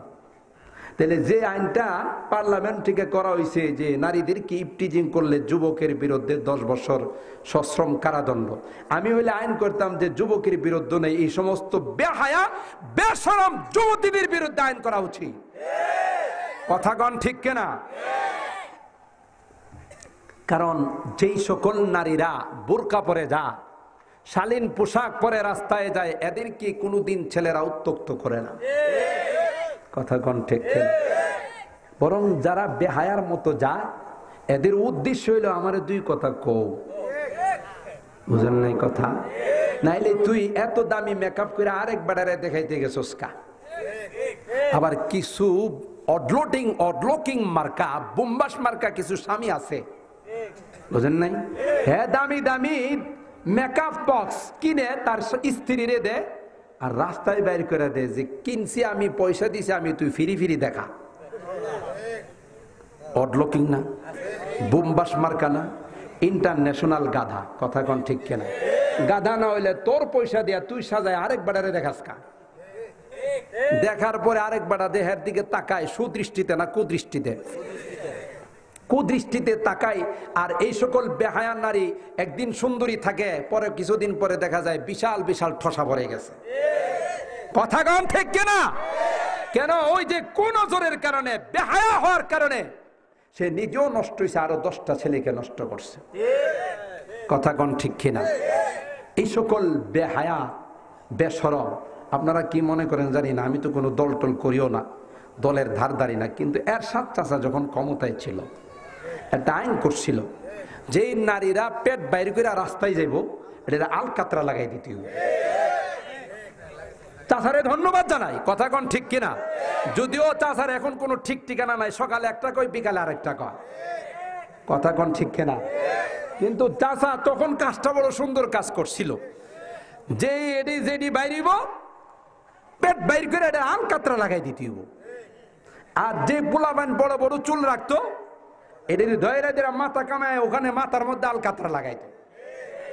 তাহলে যে আইনটা পার্লামেন্ট থেকে করা হয়েছে যে নারীদেরকে ইফটিজিং করলে যুবকের বিরুদ্ধে 10 বছর সশ্রম কারাদণ্ড, আমি হইলে আইন করতাম যে যুবকের বিরুদ্ধে নেই, এই সমস্ত বেহায়া বেশরম যুবতীদের বিরুদ্ধে আইন করা উচিত। কথা কন ঠিক কিনা? কারণ যেই সকল নারীরা বোরকা পরে যায়, শালীন পোশাক পরে রাস্তায় যায়, এদেরকে কোনোদিন ছেলেরা উত্ত্যক্ত করে না। কথা কন ঠিক কিনা? বরং যারা বেহায়ার মতো যায়, এদের উদ্দেশ্য হইল আমার 2 কথা কও, বুঝেন নাই কথা? নাইলে তুই এত দামি মেকআপ করে আরেক বেড়ারে দেখাইতে গেছস কা? আবার কিছু অডলকিং মার্কা, বোম্বাস মার্কা কিছু স্বামী আছে, বুঝেন নাই? হ্যাঁ, দামি দামি মেকআপ বক্স কিনে তার স্ত্রীরে দে, আর রাস্তায় বাইর করে দে যে কিনছি আমি, পয়সা দিছি আমি, তুই ফিরি ফিরি দেখা। অডলকিং না? বোম্বাস মার্কা না? ইন্টারন্যাশনাল গাধা। কথা কন ঠিক কেনা? গাধা না হইলে তোর পয়সা দিয়া তুই সাজায় আরেক বেড়ারে দেখাস কা? দেখার পরে আরেক বেড়া দেহের দিকে তাকায় সুদৃষ্টিতে না কুদৃষ্টিতে? কুদৃষ্টিতে তাকায়। আর এই সকল বেহায়া নারী একদিন সুন্দরী থাকে, পরে কিছুদিন পরে দেখা যায় বিশাল বিশাল ঠসা ভরে গেছে। কথা কম ঠিক কিনা? কেন? ওই যে কোন নজরের কারণে, বেহায়া হওয়ার কারণে সে নিজেও নষ্ট হয়েছে, আরো 10টা ছেলেকে নষ্ট করছে। কথা কন ঠিক কিনা? এই সকল বেহায়া বেশরম, আপনারা কি মনে করেন জানি না, আমি তো কোনো দল টল করিও না, দলের ধার ধারি না, কিন্তু এরশাদ চাচা যখন ক্ষমতায় ছিল একটা আইন করছিল যে নারীরা পেট বাইরে করে রাস্তায় যাইব, এটা আলকাতরা লাগাই দিতে হবে। চাচারে ধন্যবাদ জানাই। কথা কন ঠিক কিনা? যদিও চাচার এখন কোনো ঠিক ঠিকানা নাই, সকালে একটা কয় বিকালে আরেকটা কয়। কথা কন ঠিক কিনা? কিন্তু চাচা তখন কাজটা বড় সুন্দর কাজ করছিল, যে এডি যেডি বাইরিব পেট বাইর করে এটা আলকাতরা লাগাই দিতে হবে। আর যে পোলাবান বড় বড় চুল রাখতো, এদের দয়রা যারা মাথা কামায় ওখানে মাথার মধ্যে আলকাতরা লাগাইতো।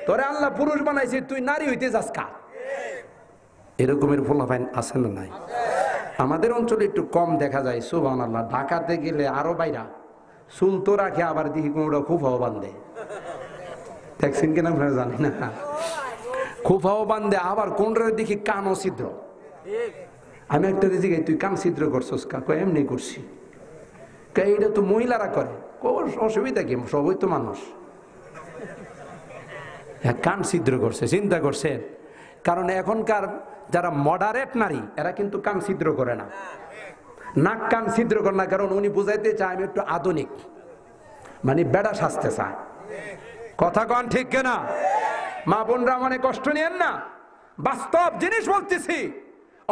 তোরে আল্লাহ পুরুষ বানাইছে, তুই নারী হইতে যাস কা? এরকমের পোলাবান আছে না নাই? আমাদের অঞ্চলে একটু কম দেখা যায়। সুবহানাল্লাহ, ঢাকাতে গেলে আরো বাইরা চুল তো রাখে, আবার দেখি কোনটা খুফাও বান্ধে। দেখছেন কিনা আপনারা জানি না, খুফাও বান্ধে, আবার কোনটার দেখি কানও ছিদ্র। আমি একটা জিজ্ঞাসা, তুই কান ছিদ্র করছস কা? কয় এমনি করছি। এইটা তো মহিলারা করে। অসুবিধা কি, সবই তো মানুষ। কান ছিদ্র করছে, চিন্তা করছে। কারণ এখনকার যারা মডারেট নারী, এরা কিন্তু কান ছিদ্র করে না, নাক কান ছিদ্র করে না। কারণ উনি বুঝাইতে চায় আমি একটু আধুনিক, মানে বেড়া সাজতে চায়। কথা কন ঠিক কিনা? মা বোনরা মানে কষ্ট নিয়েন না, বাস্তব জিনিস বলতেছি।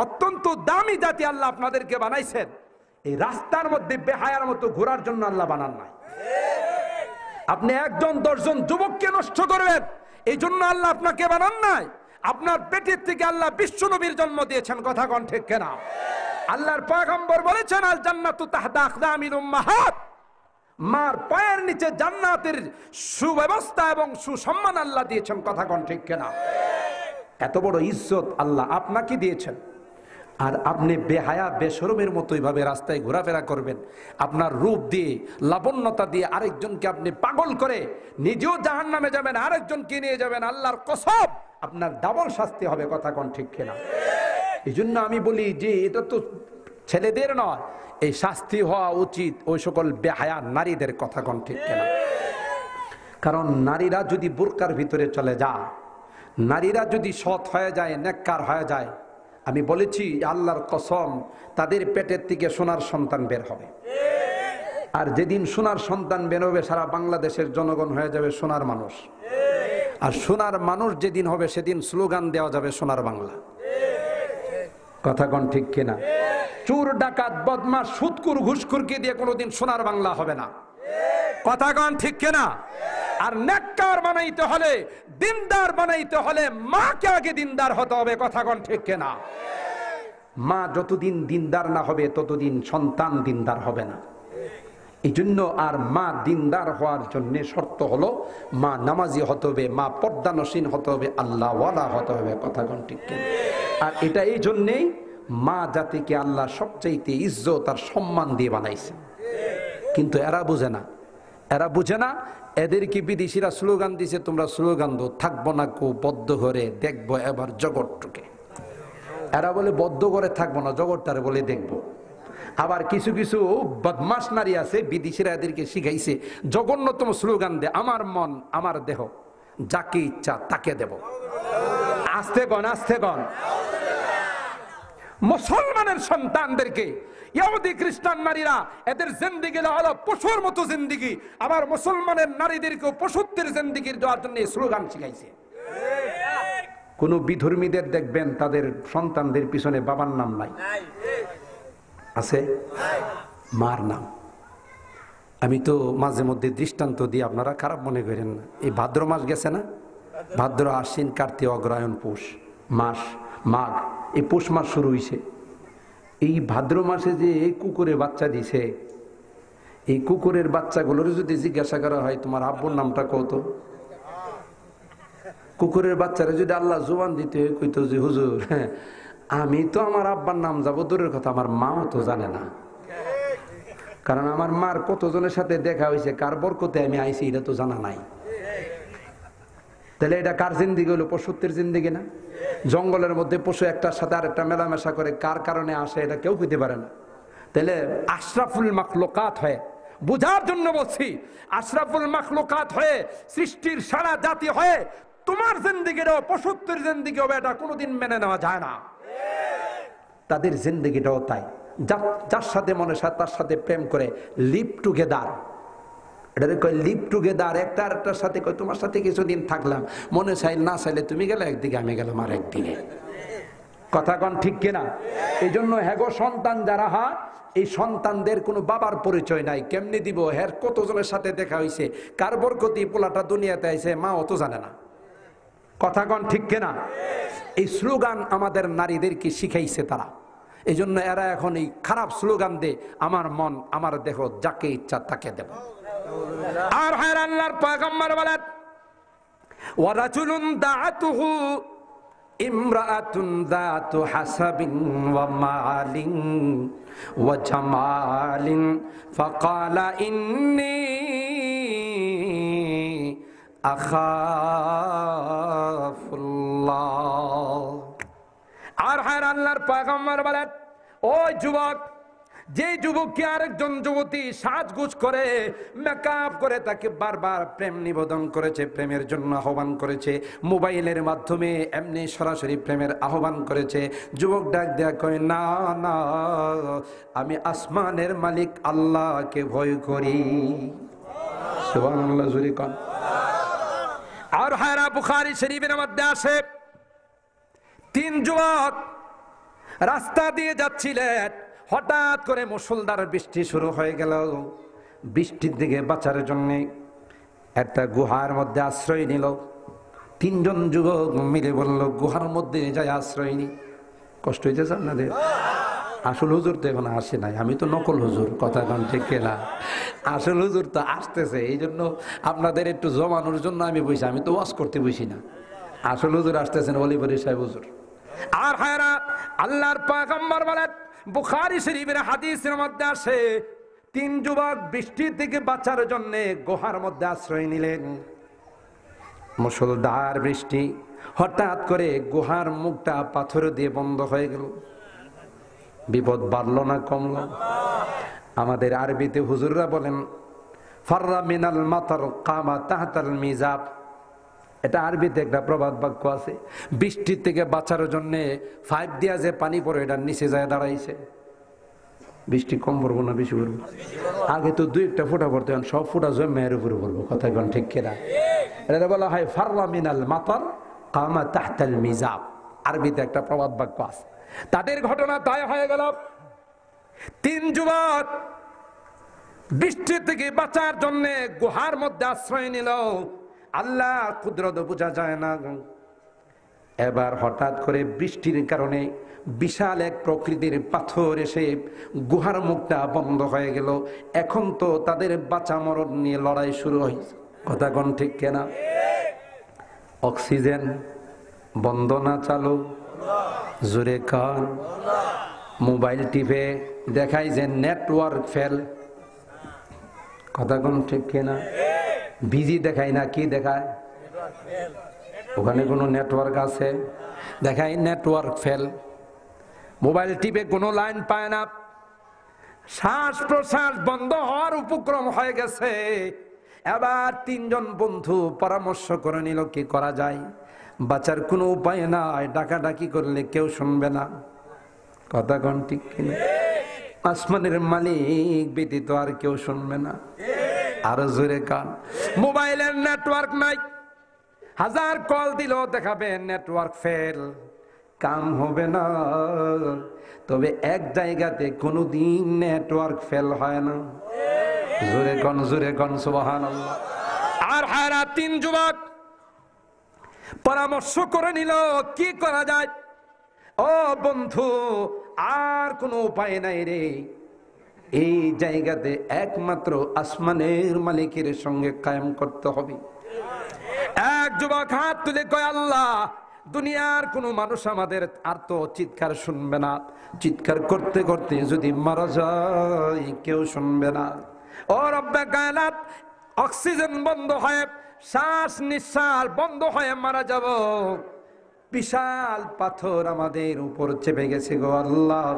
অত্যন্ত দামি জাতি আল্লাহ আপনাদেরকে বানাইছেন। এই রাস্তার মধ্যে বেহায়ার মতো ঘোরার জন্য আল্লাহ বানান নাই। আপনি 1-10 জন যুবককে নষ্ট করবেন, এই জন্য আল্লাহ আপনাকে বানান নাই। আপনার পেটের থেকে আল্লাহ বিশ্ব নবীর জন্ম দিয়েছেন। কথা কন ঠিক কিনা? আল্লাহর পয়গম্বর বলেছেন, আল জান্নাতু তাহতা আকদামিল উম্মাহাত, মার পায়ের নিচে জান্নাতের সুব্যবস্থা এবং সুসম্মান আল্লাহ দিয়েছেন। কথা কন ঠিক কিনা? এত বড় ইজ্জত আল্লাহ আপনাকে দিয়েছেন, আর আপনি বেহায়া বেশরমের মতো এইভাবে রাস্তায় ঘোরাফেরা করবেন। আপনার রূপ দিয়ে, লাবণ্যতা দিয়ে আরেকজনকে আপনি পাগল করে নিজেও জাহান্নামে যাবেন, আরেকজনকে নিয়ে যাবেন। আল্লাহর কসম, আপনার ডাবল শাস্তি হবে। কথা কোন ঠিক কিনা? এই জন্য আমি বলি যে এটা তো ছেলেদের নয়, এই শাস্তি হওয়া উচিত ওই সকল বেহায়া নারীদের। কথা কোন ঠিক কিনা? কারণ নারীরা যদি বুরকার ভিতরে চলে যায়, নারীরা যদি সৎ হয়ে যায়, নেককার হয়ে যায়, আমি বলেছি আল্লাহর কসম, তাদের পেটের থেকে সোনার সন্তান বের হবে। আর যেদিন সোনার সন্তান বের হবে, সারা বাংলাদেশের জনগণ হয়ে যাবে সোনার মানুষ। আর সোনার মানুষ যেদিন হবে, সেদিন স্লোগান দেওয়া যাবে সোনার বাংলা। কথা কোন ঠিক কিনা? চোর ডাকাত বদমাশ সুদকুর ঘুষখুরকে দিয়ে কোনোদিন সোনার বাংলা হবে না। কথা কোন ঠিক কিনা? আর নেককার বানাইতে হলে, দিনদার বানাইতে হলে মাকে আগে দিনদার হতে হবে। কথা কোন ঠিক কিনা? মা যতদিন দিনদার না হবে, ততদিন সন্তান দিনদার হবে না। এই জন্য আর মা দিনদার হওয়ার জন্য শর্ত হলো মা নামাজি হতে হবে, মা পর্দানসীন হতে হবে, আল্লাহওয়ালা হতে হবে। কথা কোন ঠিক কিনা? আর এটা এই জন্যেই মা জাতিকে আল্লাহ সবচাইতে ইজ্জত আর সম্মান দিয়ে বানাইছে। কিন্তু এরা বুঝে না, এরা বুঝে না। এদেরকে বিদেশিরা স্লোগান দিছে, তোমরা স্লোগান দো, থাকবো না কো বদ্ধ ঘরে, দেখবো এবার জগৎটুকে। এরা বলে বদ্ধ ঘরে থাকবো না, জগৎটারে বলে দেখবো। আবার কিছু কিছু বদমাস নারী আছে, বিদেশিরা এদেরকে শিখাইছে জঘন্যতম স্লোগান দে, আমার মন আমার দেহ, যাকে ইচ্ছা তাকে দেব। আস্তে কন, আস্তে কন। মুসলমানের সন্তানদেরকে ইহুদি খ্রিস্টান নারীরা এদের জিন্দেগি হলো পশুর মতো জিন্দেগি, আবার মুসলমানের নারীদেরকে পশুত্বের জিন্দেগির দেওয়ার জন্য স্লোগান শিখাইছে। কোন বিধর্মীদের দেখবেন তাদের সন্তানদের পিছনে বাবার নাম নাই, আছে মার নাম। আমি তো মাঝে মধ্যে দৃষ্টান্ত দিই, আপনারা খারাপ মনে করেন না। এই ভাদ্র মাস গেছে না, ভাদ্র, আশ্বিন, কার্তিক, অগ্রহায়ণ, পৌষ মাস, মাঘ, এই পৌষ মাস শুরু হয়েছে। এই ভাদ্র মাসে যে এই কুকুরে বাচ্চা দিছে, এই কুকুরের বাচ্চাগুলোর যদি জিজ্ঞাসা করা হয় তোমার আব্বুর নামটা কত, কুকুরের বাচ্চারা যদি আল্লাহ জুবান দিতে কইতো যে হুজুর আমি তো আমার আব্বার নাম যাবো দূরের কথা, আমার মাও তো জানে না, কারণ আমার মার কতজনের সাথে দেখা হয়েছে, কার বরকতে আমি আইছি এটা তো জানা নাই। তাহলে এটা কার জিন্দিগি হলো? পশুত্বের জিন্দিগি না? জঙ্গলের মধ্যে পশু একটার সাথে আর একটা মেলামেশা করে কার কারণে আসে এটা কেউ বুঝতে পারে না। তাহলে আশরাফুল মাখলুকাত হয়ে, বুঝার জন্য বলছি, আশরাফুল মাখলুকাত হয়ে, সৃষ্টির সারা জাতি হয়ে তোমার জিন্দিগিটাও পশুত্বের জিন্দিগি হবে, এটা কোনোদিন মেনে নেওয়া যায় না। তাদের জিন্দিগিটাও তাই, যার সাথে মনে হয় তার সাথে প্রেম করে লিভ টুগেদার, এটারে কয় লিভ টুগেদার। একটা আরেকটার সাথে কয় তোমার সাথে কিছুদিন থাকলাম, মনে চাই না চাইলে তুমি গেলে একদিকে আমি গেলাম আর একদিকে। কথা কন ঠিক কিনা? এই জন্য হ্যাগো সন্তান যারা হয়, এই সন্তানদের কোনো বাবার পরিচয় নাই, কেমনি দিব? হ্যার কতজনের সাথে দেখা হয়েছে, কার বরকতি পোলাটা দুনিয়াতে আইছে, মা অত জানে না। কথা কন ঠিক কিনা? এই স্লোগান আমাদের নারীদেরকে শিখাইছে তারা, এই জন্য এরা এখন এই খারাপ স্লোগান দে, আমার মন আমার দেহ যাকে ইচ্ছা তাকে দেব। আর হায় আল্লাহর পয়গম্বর বলেন, ওয়ারাজুলুন দাআতুহু ইমরাআতুন যাতু হাসাবিন ওয়া মালিন ওয়া জামালিন ফাকালা ইন্নী আখাফুল্লাহ। আর হায় আল্লাহর পয়গম্বর বলেন, ওই যুবক, যে যুবককে আরেকজন যুবতী সাজগুজ করে মেকআপ করে তাকে বারবার প্রেম নিবেদন করেছে, প্রেমের জন্য আহ্বান করেছে, মোবাইলের মাধ্যমে এমনি সরাসরি প্রেমের আহ্বান করেছে, যুবক ডাক দেয়া কয় না না, আমি আসমানের মালিক আল্লাহকে ভয় করি। সুবহানাল্লাহ জোরে কোন। আর হায়রা বুখারী শরীফের মধ্যে আছে, 3 যুবক রাস্তা দিয়ে যাচ্ছিলেন, হঠাৎ করে মুষলধার বৃষ্টি শুরু হয়ে গেল। বৃষ্টির দিকে বাঁচার জন্য একটা গুহার মধ্যে আশ্রয় নিল। 3 জন যুবক মিলে বলল, গুহার মধ্যে যাই আশ্রয় নি। কষ্ট হইতেছে আপনাদের? আসল হুজুর তো এখন আসে নাই, আমি তো নকল হুজুর। কথা কন ঠিক কিনা? আসল হুজুর তো আসতেছে, এই জন্য আপনাদের একটু জমানোর জন্য আমি বসি, আমি তো ওয়াজ করতে বসি না। আসল হুজুর আসতেছেন, অলিবরী সাহেব হুজুর। আর হায়রা আল্লাহর পয়গম্বর বলেন, বুখারী শরীফের হাদিসের মধ্যে আসে, 3 যুবক বৃষ্টি থেকে বাঁচার জন্য গুহার মধ্যে আশ্রয় নিলেন। মুষলধার বৃষ্টি, হঠাৎ করে গুহার মুখটা পাথর দিয়ে বন্ধ হয়ে গেল। বিপদ বাড়লো না কমলো? আমাদের আরবিতে হুজুররা বলেন, ফাররা মিনাল মাতার কামা তাহতাল মিজাব। এটা আরবিতে একটা প্রবাদ বাক্য আছে, বৃষ্টির থেকে বাঁচার জন্য 5 দিয়া যে পানি পড়ে এটার নিচে যায় দাঁড়াইছে। বৃষ্টি কম পড়বো না বেশি পড়বো? আগে তো 2-1টা ফোঁটা পড়তে, সব ফোঁটা জমের উপরে পড়বো। কথা কোন ঠিক কিনা? এটা বলা হয় ফাররা মিনাল মাতার কামা তাহতাল মিজাব। আরবিতে একটা প্রবাদ বাক্য আছে। তাদের ঘটনা তাই হয়ে গেল, 3 যুবক বৃষ্টি থেকে বাঁচার জন্য গুহার মধ্যে আশ্রয় নিল। আল্লাহ কুদরত বোঝা যায় না। এবার হঠাৎ করে বৃষ্টির কারণে বিশাল এক প্রকৃতির পাথর এসে গুহার মুখটা বন্ধ হয়ে গেল। এখন তো তাদের বাঁচা মরণ নিয়ে লড়াই শুরু হয়েছে। কথা কোন ঠিক কিনা? অক্সিজেন বন্ধ না চালু? জোরে কান। মোবাইল টিপে দেখাই যে নেটওয়ার্ক ফেল। কথা কোন ঠিক কিনা? বিজি দেখাই না, কি দেখায়? ওখানে কোনো নেটওয়ার্ক আছে? দেখাই নেটওয়ার্ক ফেল। মোবাইল টিপে কোনো লাইন পায় না, শ্বাস প্রশ্বাস বন্ধ হওয়ার উপক্রম হয়ে গেছে। এবার 3 জন বন্ধু পরামর্শ করে নিল কি করা যায়। বাঁচার কোনো উপায় নাই, ডাকাডাকি করলে কেউ শুনবে না। কথা কোন ঠিক কিনা? আসমানের মালিক ব্যতীত আর কেউ শুনবে না। আরো জোরে কান। মোবাইলের নেটওয়ার্ক নাই, 1000 কল দিল দেখাবে নেটওয়ার্ক ফেল, কাম হবে না। তবে এক জায়গাতে কোনোদিন নেটওয়ার্ক ফেল হয় না। জোরে কোন সুবহানাল্লাহ। আর হায়রা 3 যুবক পরামর্শ করে নিল কি করা যায়। ও বন্ধু, আর কোনো উপায় নাই রে, এই জায়গাতে একমাত্র আসমানের মালিকের সঙ্গে কায়েম করতে হবে। এক যুবক হাত তুলে কয়, আল্লাহ, দুনিয়ার কোনো মানুষ আমাদের আর তো চিৎকার শুনবে না, চিৎকার করতে করতে যদি মারা যায় কেউ শুনবে না। ও রব্বে কায়নাত, অক্সিজেন বন্ধ হয়ে, শ্বাস নিঃশ্বাস বন্ধ হয়ে মারা যাব, বিশাল পাথর আমাদের উপর চেপে গেছে গো আল্লাহ,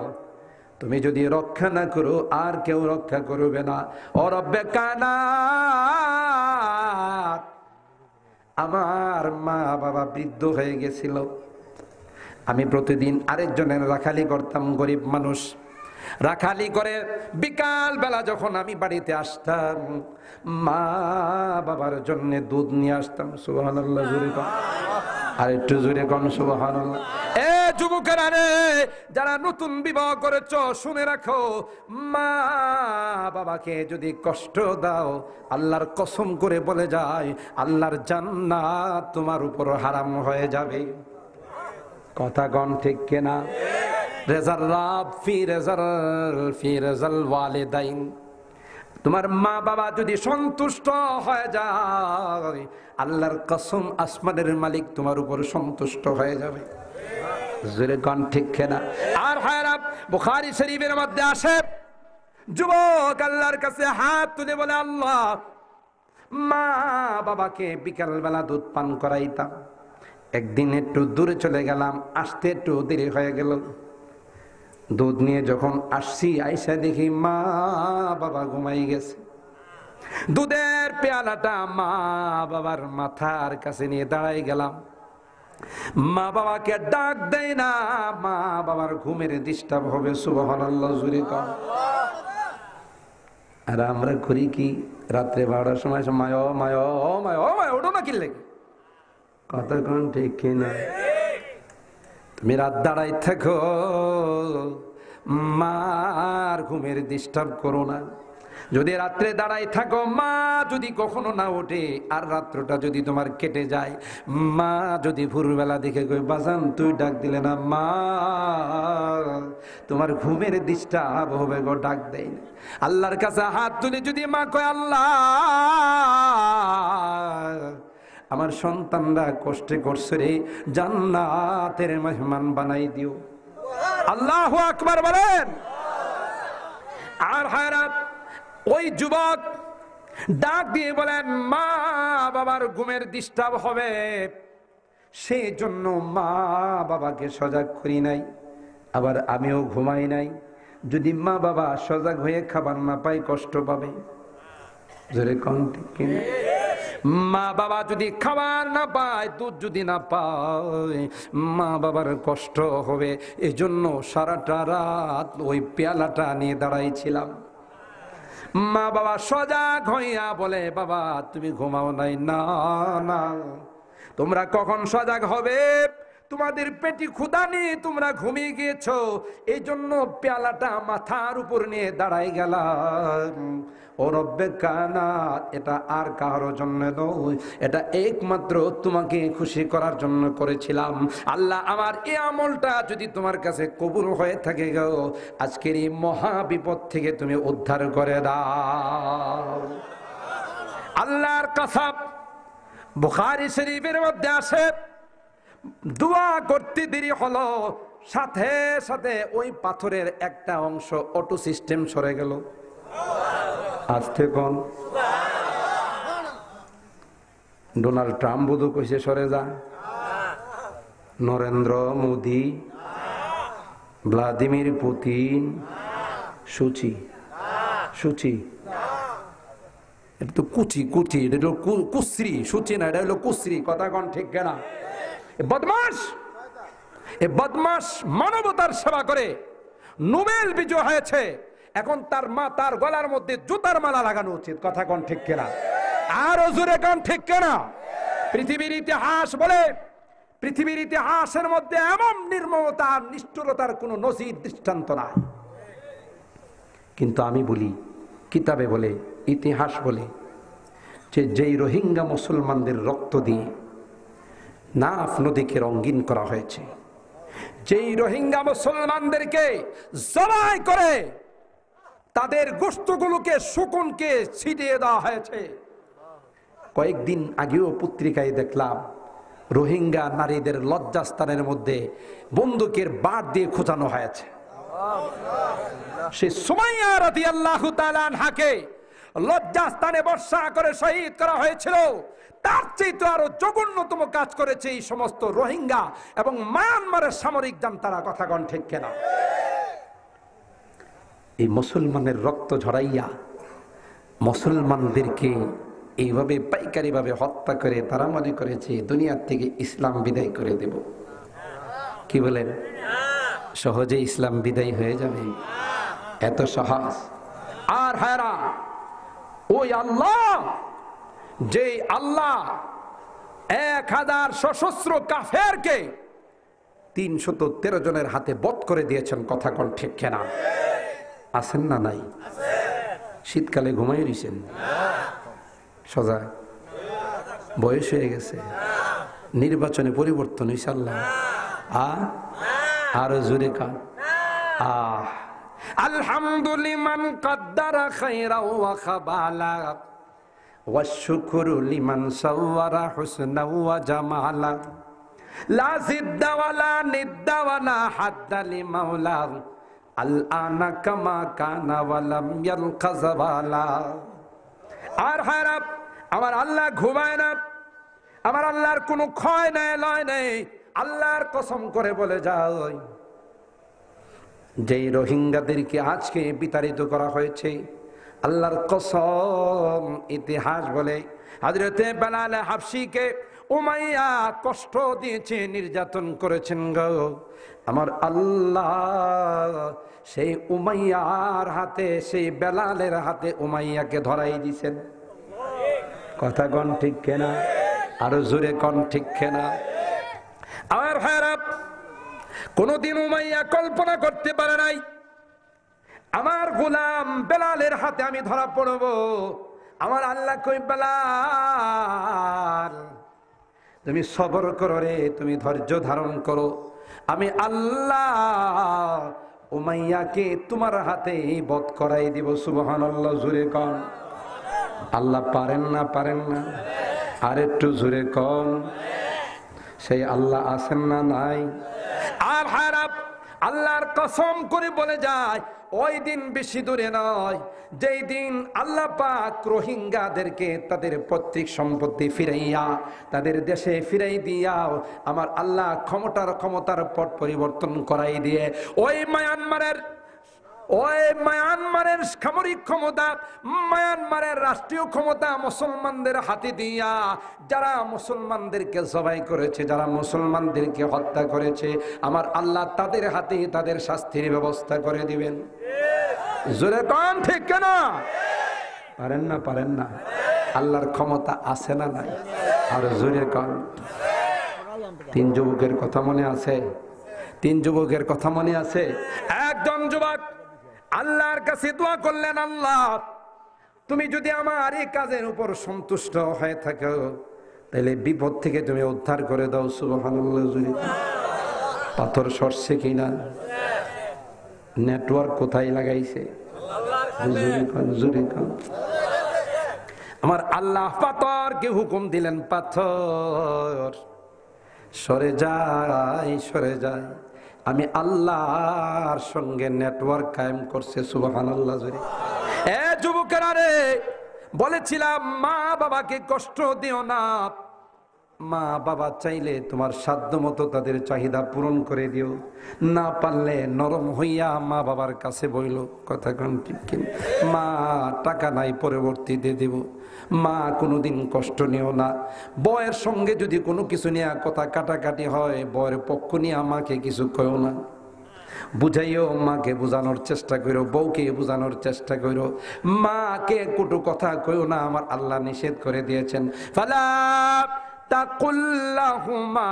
তুমি যদি রক্ষা না করো আর কেউ রক্ষা করবে না। ও রব্বে কায়নাত, আমার মা বাবা বৃদ্ধ হয়ে গেছিল, আমি প্রতিদিন আরেকজনের রাখালি করতাম, গরিব মানুষ, রাখালি করে বিকাল বেলা যখন আমি বাড়িতে আসতাম, মা বাবার জন্য দুধ নিয়ে আসতাম। সুবহানাল্লাহ, জোরে কর, আর একটু জোরে কর সুবহানাল্লাহ। এ যুবকেরা রে, যারা নতুন বিবাহ করেছো, শুনে রাখো, মা বাবাকে যদি কষ্ট দাও, আল্লাহর কসম করে বলে যায়, আল্লাহর জান্নাত তোমার উপর হারাম হয়ে যাবে। কথা কন ঠিক কিনা? রেজাল রাব ফি রেজাল ওয়ালিদাইন, তোমার মা বাবা যদি সন্তুষ্ট হয়ে যায়, আল্লাহর কসম আসমানের মালিক তোমার উপর সন্তুষ্ট হয়ে যাবে। জোরে কন ঠিক কিনা? আর হায়রাব বুখারী শরীফের মধ্যে আসে, যুবক আল্লাহর কাছে হাত তুলে বলে, আল্লাহ, মা বাবাকে বিকাল বেলা দুধ পান করাইতাম, একদিন একটু দূরে চলে গেলাম, আসতে একটু দেরি হয়ে গেল, দুধ নিয়ে যখন আসছি, আইসা দেখি মা বাবা ঘুমাই গেছে। দুধের পেয়ালাটা মা বাবার মাথার কাছে নিয়ে দাঁড়াই গেলাম, মা বাবাকে ডাক দেয় না, মা বাবার ঘুমের ডিস্টার্ব হবে। সুবহানাল্লাহ, জোরে কর। আর আমরা করি কি, রাত্রে 12টার সময় মায় মায় মায় মায় ওঠো না, কি লেগে? কথা কোন ঠিক কিনা? তুমি রাত দাঁড়াই থাকো, মার ঘুমের ডিস্টার্ব করো না। যদি রাত্রে দাঁড়াই থাকো, মা যদি কখনো না ওঠে, আর রাত্রটা যদি তোমার কেটে যায়, মা যদি ভোরবেলা দেখে কই, বাজান তুই ডাক দিলে না, মা তোমার ঘুমের ডিস্টার্ব হবে গো, ডাক দেয় না। আল্লাহর কাছে হাত তুলে যদি মা কয়, আল্লাহ, আমার সন্তানরা কষ্টে করছে রে, জান্নাতের মেহমান বানাই দিও। আল্লাহু আকবার বলেন। আর হায়রাত, ওই যুবক ডাক দিয়ে বলেন, মা বাবার ঘুমের ডিস্টার্ব হবে, সেই জন্য মা বাবাকে সজাগ করি নাই, আবার আমিও ঘুমাই নাই। যদি মা বাবা সজাগ হয়ে খাবার না পায়, কষ্ট পাবে। জোরে কোন ঠিক কিনা? মা বাবা যদি খাবার না পায়, দুধ যদি না পায়, মা বাবার কষ্ট হবে। এজন্য সারাটা রাত ওই পেয়ালাটা নিয়ে দাঁড়াইছিলাম। মা বাবা সজাগ হইয়া বলে, বাবা তুমি ঘুমাও নাই? না না, তোমরা কখন সজাগ হবে? তোমাদের পেটি ক্ষুধা নেই, তোমরা ঘুমিয়ে গিয়েছো, এই জন্য পেয়ালাটা মাথার উপর নিয়ে দাঁড়াই গেলাম। ও রব্বে কায়নাত, এটা আর কারোর জন্য নয়, এটা একমাত্র তোমাকে খুশি করার জন্য করেছিলাম। আল্লাহ, আমার এই আমলটা যদি তোমার কাছে কবুল হয়ে থাকে গো, আজকের এই মহা বিপদ থেকে তুমি উদ্ধার করে দাও। আল্লাহর কসম, বুখারী শরীফের মধ্যে আসে, দোয়া করতে দেরি হলো, সাথে সাথে ওই পাথরের একটা অংশ অটো সিস্টেম সরে গেল। আজকে কোন ডোনাল্ড ট্রাম্প বুধু কইছে সরে যা, নরেন্দ্র মোদী, ভ্লাদিমির পুতিন, সুচি সুচি, এটা তো কুচি কুচি, এটা হলো কুশ্রী, সুচি না, এটা হলো কুশ্রী। কথা কোন ঠিক কেনা? বদমাস, এ বদমাস মানবতার সেবা করে নোবেল বিজয় হয়েছে, এখন তার মা তার গলার মধ্যে জুতার মালা লাগানো উচিত। কথা কোন ঠিক কেনা? আরো জোরে কোন ঠিক কেনা? পৃথিবীর ইতিহাস বলে, পৃথিবীর ইতিহাসের মধ্যে এমন নির্মমতা নিষ্ঠুরতার কোন নজির দৃষ্টান্ত নাই। কিন্তু আমি বলি, কিতাবে বলে, ইতিহাস বলে, যে যেই রোহিঙ্গা মুসলমানদের রক্ত দিয়ে নাফ নদীকে রঙিন করা হয়েছে, যেই রোহিঙ্গা মুসলমানদেরকে জবাই করে তাদের গোশতগুলোকে শকুনকে ছিটিয়ে দেওয়া হয়েছে, কয়েকদিন আগেও পত্রিকায় দেখলাম রোহিঙ্গা নারীদের লজ্জাস্থানের মধ্যে বন্দুকের বাট দিয়ে খোঁচানো হয়েছে। সে সুমাইয়া রাদিয়াল্লাহু তাআলা আনহাকে লজ্জাস্থানে বর্ষা করে শহীদ করা হয়েছিল। তার চেয়ে তো আরো জঘন্যতম কাজ করেছে এই সমস্ত রোহিঙ্গা এবং মায়ানমারের সামরিক জান্তারা। কথা কন ঠিক কিনা? এই মুসলমানের রক্ত ঝরাইয়া মুসলমানদেরকে এইভাবে পাইকারি ভাবে হত্যা করে তারা মনে করেছে দুনিয়ার থেকে ইসলাম বিদায় করে দেব। কি বলেন? সহজে ইসলাম বিদায় হয়ে যাবে? এত সহজ? আর হায়রা, ওই আল্লাহ, যে আল্লাহ 1000 সশস্ত্র কাফেরকে 313 জনের হাতে বধ করে দিয়েছেন। কথা কোন ঠিক কিনা? আছেন না নাই? শীতকালে ঘুমাই রইছেন সজা? বয়স হয়ে গেছে, নির্বাচনে পরিবর্তন হইছে আল্লাহ। আরো জোরে কান। আলহামদুলিমান কদ্দারা খায়রা ওয়া খাবালা ওয়াশ শুকরু লিমান সাওয়ারা হুসনা ওয়া জামালা লা জিদ্দা ওয়ালা নিদ্দা ওয়ালা হাদ্দা লিমাওলা আল আনা কামা কানা ওয়া লাম ইয়ালকাজ ওয়ালা। আর হারাপ, আমার আল্লাহ ঘুমায় না, আমার আল্লাহর কোনো ক্ষয় নাই, লয় নেই। আল্লাহর কসম করে বলে যায়, যেই রোহিঙ্গাদেরকে আজকে বিতাড়িত করা হয়েছে, আল্লাহর কসম, ইতিহাস বলে হযরতে বেলাল হাবশীকে উমাইয়া কষ্ট দিয়েছে, নির্যাতন করেছেন গো। আমার আল্লাহ সেই উমাইয়ার হাতে, সেই বেলালের হাতে উমাইয়াকে ধরাই দিয়েছেন। কথা কন ঠিক কিনা? আরো জোরে কন ঠিক কিনা? আমার ভাইরা, কোনদিন উমাইয়া কল্পনা করতে পারে নাই আমার গোলাম বেলালের হাতে আমি ধরা পড়ব। আমার আল্লাহ কই, বেলাল তুমি সবর করো রে, তুমি ধৈর্য ধারণ করো, আমি আল্লাহ উমাইয়াকে তোমার হাতে বধ করাই দিব। সুবহানাল্লাহ, জোরে কন। আল্লাহ পারেন না? পারেন না? আর একটু জোরে কন। সেই আল্লাহ আছেন না নাই? আর হারাপ, আল্লাহর কসম করে বলে যায়, ওই দিন বেশি দূরে নয় যেই দিন আল্লাহ পাক রোহিঙ্গাদেরকে তাদের পৈতৃক সম্পত্তি ফিরাইয়া তাদের দেশে ফিরাই দিয়াও আমার আল্লাহ ক্ষমতার পট পরিবর্তন করাই দিয়ে ওই মায়ানমারের সামরিক ক্ষমতা, মায়ানমারের রাষ্ট্রীয় ক্ষমতা মুসলমানদের হাতে দিয়া যারা মুসলমানদেরকে জবাই করেছে, যারা মুসলমানদেরকে হত্যা করেছে, আমার আল্লাহ তাদের হাতে তাদের শাস্তির ব্যবস্থা করে দিবেন। জোরে কোন ঠিক কেনা? পারেন না? পারেন না? আল্লাহর ক্ষমতা আছে না নাই? আর জোরে কোন। 3 যুবকের কথা মনে আছে? 3 যুবকের কথা মনে আছে? একজন যুবক আল্লাহর কাছে দোয়া করলেন, আল্লাহ তুমি যদি আমার এই কাজের উপর সন্তুষ্ট হয়ে থাকো তাহলে বিপদ থেকে তুমি উদ্ধার করে দাও। সুবহানাল্লাহ। পাথর সরছে কিনা? নেটওয়ার্ক কোথায় লাগাইছে? আমার আল্লাহ পাথরকে হুকুম দিলেন, পাথর সরে যায়, সরে যায়। আমি আল্লাহর সঙ্গে নেটওয়ার্ক কায়েম করছে। সুবহানাল্লাহ। এ যুবকেরা রে, বলেছিলাম মা বাবাকে কষ্ট দিও না, মা বাবা চাইলে তোমার সাধ্য মতো তাদের চাহিদা পূরণ করে দিও, না পারলে নরম হইয়া মা বাবার কাছে বইল। কথা কোন ঠিক কিনা? মা টাকা নাই, পরবর্তীতে দেব। মা কোনোদিন কষ্ট নিও না। বয়ের সঙ্গে যদি কোনো কিছু নিয়ে কথা কাটাকাটি হয়, বয়ের পক্ষ নিয়ে আমাকে কিছু কয়ও না, বুঝাইও, মাকে বোঝানোর চেষ্টা করো, বউকে বোঝানোর চেষ্টা করো, মাকে কটু কথা কইও না, আমার আল্লাহ নিষেধ করে দিয়েছেন। ফালা তাকুল্লাহুমা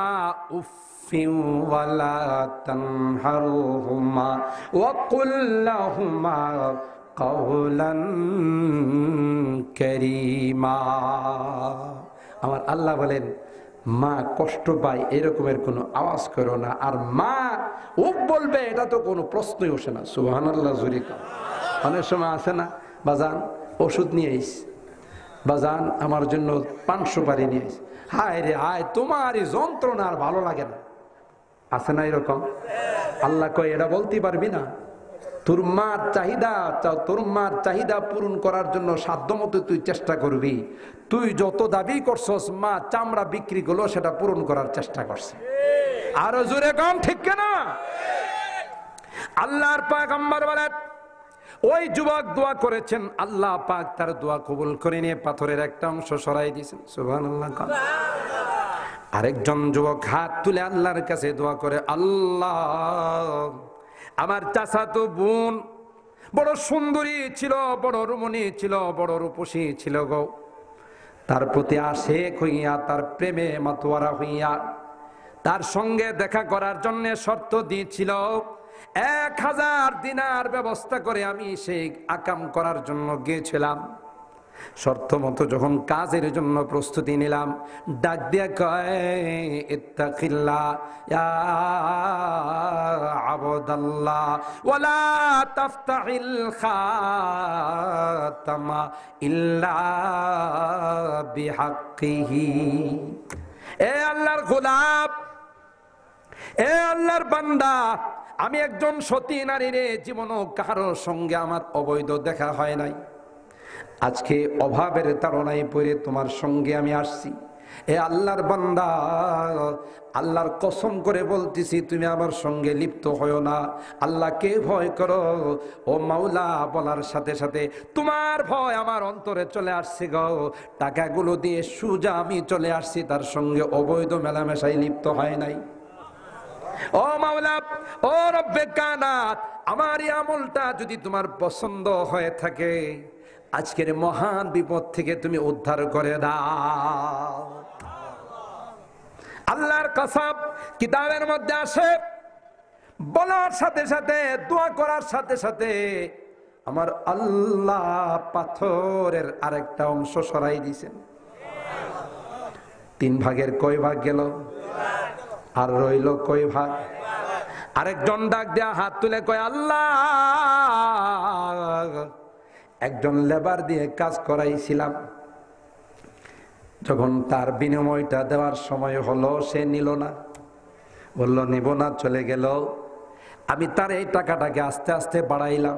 উফফিন ওয়ালা তানহারহুমা ওয়া কুল্লাহুমা কাওলান কারীমা। আমার আল্লাহ বলেন, মা কষ্ট পায় এরকমের কোনো আওয়াজ করো না। আর মা ও বলবে এটা তো কোনো প্রশ্নই ওঠে না। সুবহানাল্লাহ। জুরিকা অনেক সময় আছে না, বাজান ওষুধ নিয়ে আইস, বাজান আমার জন্য 500 বাড়ি নিয়ে এসে। হায় রে হায়, তোমার এই যন্ত্রণা আর ভালো লাগে না। আছে না এরকম? আল্লাহ কয় এটা বলতে পারবি না? তোর মার চাহিদা পূরণ করার জন্য সাধ্যমতো তুই চেষ্টা করবি। তুই যত দাবি করছস, মা চামড়া বিক্রি করলো সেটা পূরণ করার চেষ্টা করছে। আরো জোরে কম, ঠিক কিনা? আল্লাহর পয়গম্বর বলেন, ওই যুবক দোয়া করেছেন, আল্লাহ পাক তার দোয়া কবুল করে নিয়ে পাথরের একটা অংশ সরাই দিয়েছেন। সুবহানাল্লাহ। আরেকজন যুবক হাত তুলে আল্লাহর কাছে দোয়া করে, আল্লাহ আমার চাচাতো বোন বড় সুন্দরী ছিল, বড় রমণী ছিল, বড় রূপসী ছিল গো। তার প্রতি আশেক হইয়া, তার প্রেমে মাতোয়ারা হইয়া তার সঙ্গে দেখা করার জন্য শর্ত দিয়েছিল, 1000 দিনার ব্যবস্থা করে আমি সেই আকাম করার জন্য গিয়েছিলাম। শর্ত মতো যখন কাজের জন্য প্রস্তুতি নিলাম, ডাক দিয়া কয়, ইত্তাকিল্লাহ ইয়া আবদাল্লাহ ওয়ালা তাফতাহিল খাতামা ইল্লা বিহাক্কিহি। এ আল্লাহর গোলাপ, এ আল্লাহর বান্দা, আমি একজন সতী নারী রে, জীবনও কারোর সঙ্গে আমার অবৈধ দেখা হয় নাই। আজকে অভাবের তাড়নায় পড়ে তোমার সঙ্গে আমি আসছি। এ আল্লাহর বান্দা, আল্লাহর কসম করে বলতেছি, তুমি আমার সঙ্গে লিপ্ত হও না। আল্লাহকে ভয় করো। ও মাওলা বলার সাথে সাথে তোমার ভয় আমার অন্তরে চলে আসছে গো। টাকাগুলো দিয়ে সুজা আমি চলে আসছি, তার সঙ্গে অবৈধ মেলামেশায় লিপ্ত হয় নাই। ও মাওলা, ও রব্বে কানাত, আমার এই আমলটা যদি তোমার পছন্দ হয়ে থাকে, আজকের মহান বিপদ থেকে তুমি উদ্ধার করে দাও। আল্লাহর কসম কিতাবের মধ্যে আসে, বলার সাথে সাথে, দোয়া করার সাথে সাথে আমার আল্লাহ পাথরের আরেকটা অংশ সরাই দিয়েছেন। 3 ভাগের কয় ভাগ গেল? আর রইল কয় ভাগ? আরেকজন ডাক দেয়া হাত তুলে কয়, আল্লাহ একজন লেবার দিয়ে কাজ করাইছিলাম, যখন তার বিনিময়টা দেওয়ার সময় হলো সে নিল না, বলল নিব না, চলে গেল। আমি তার এই টাকাটাকে আস্তে আস্তে বাড়াইলাম।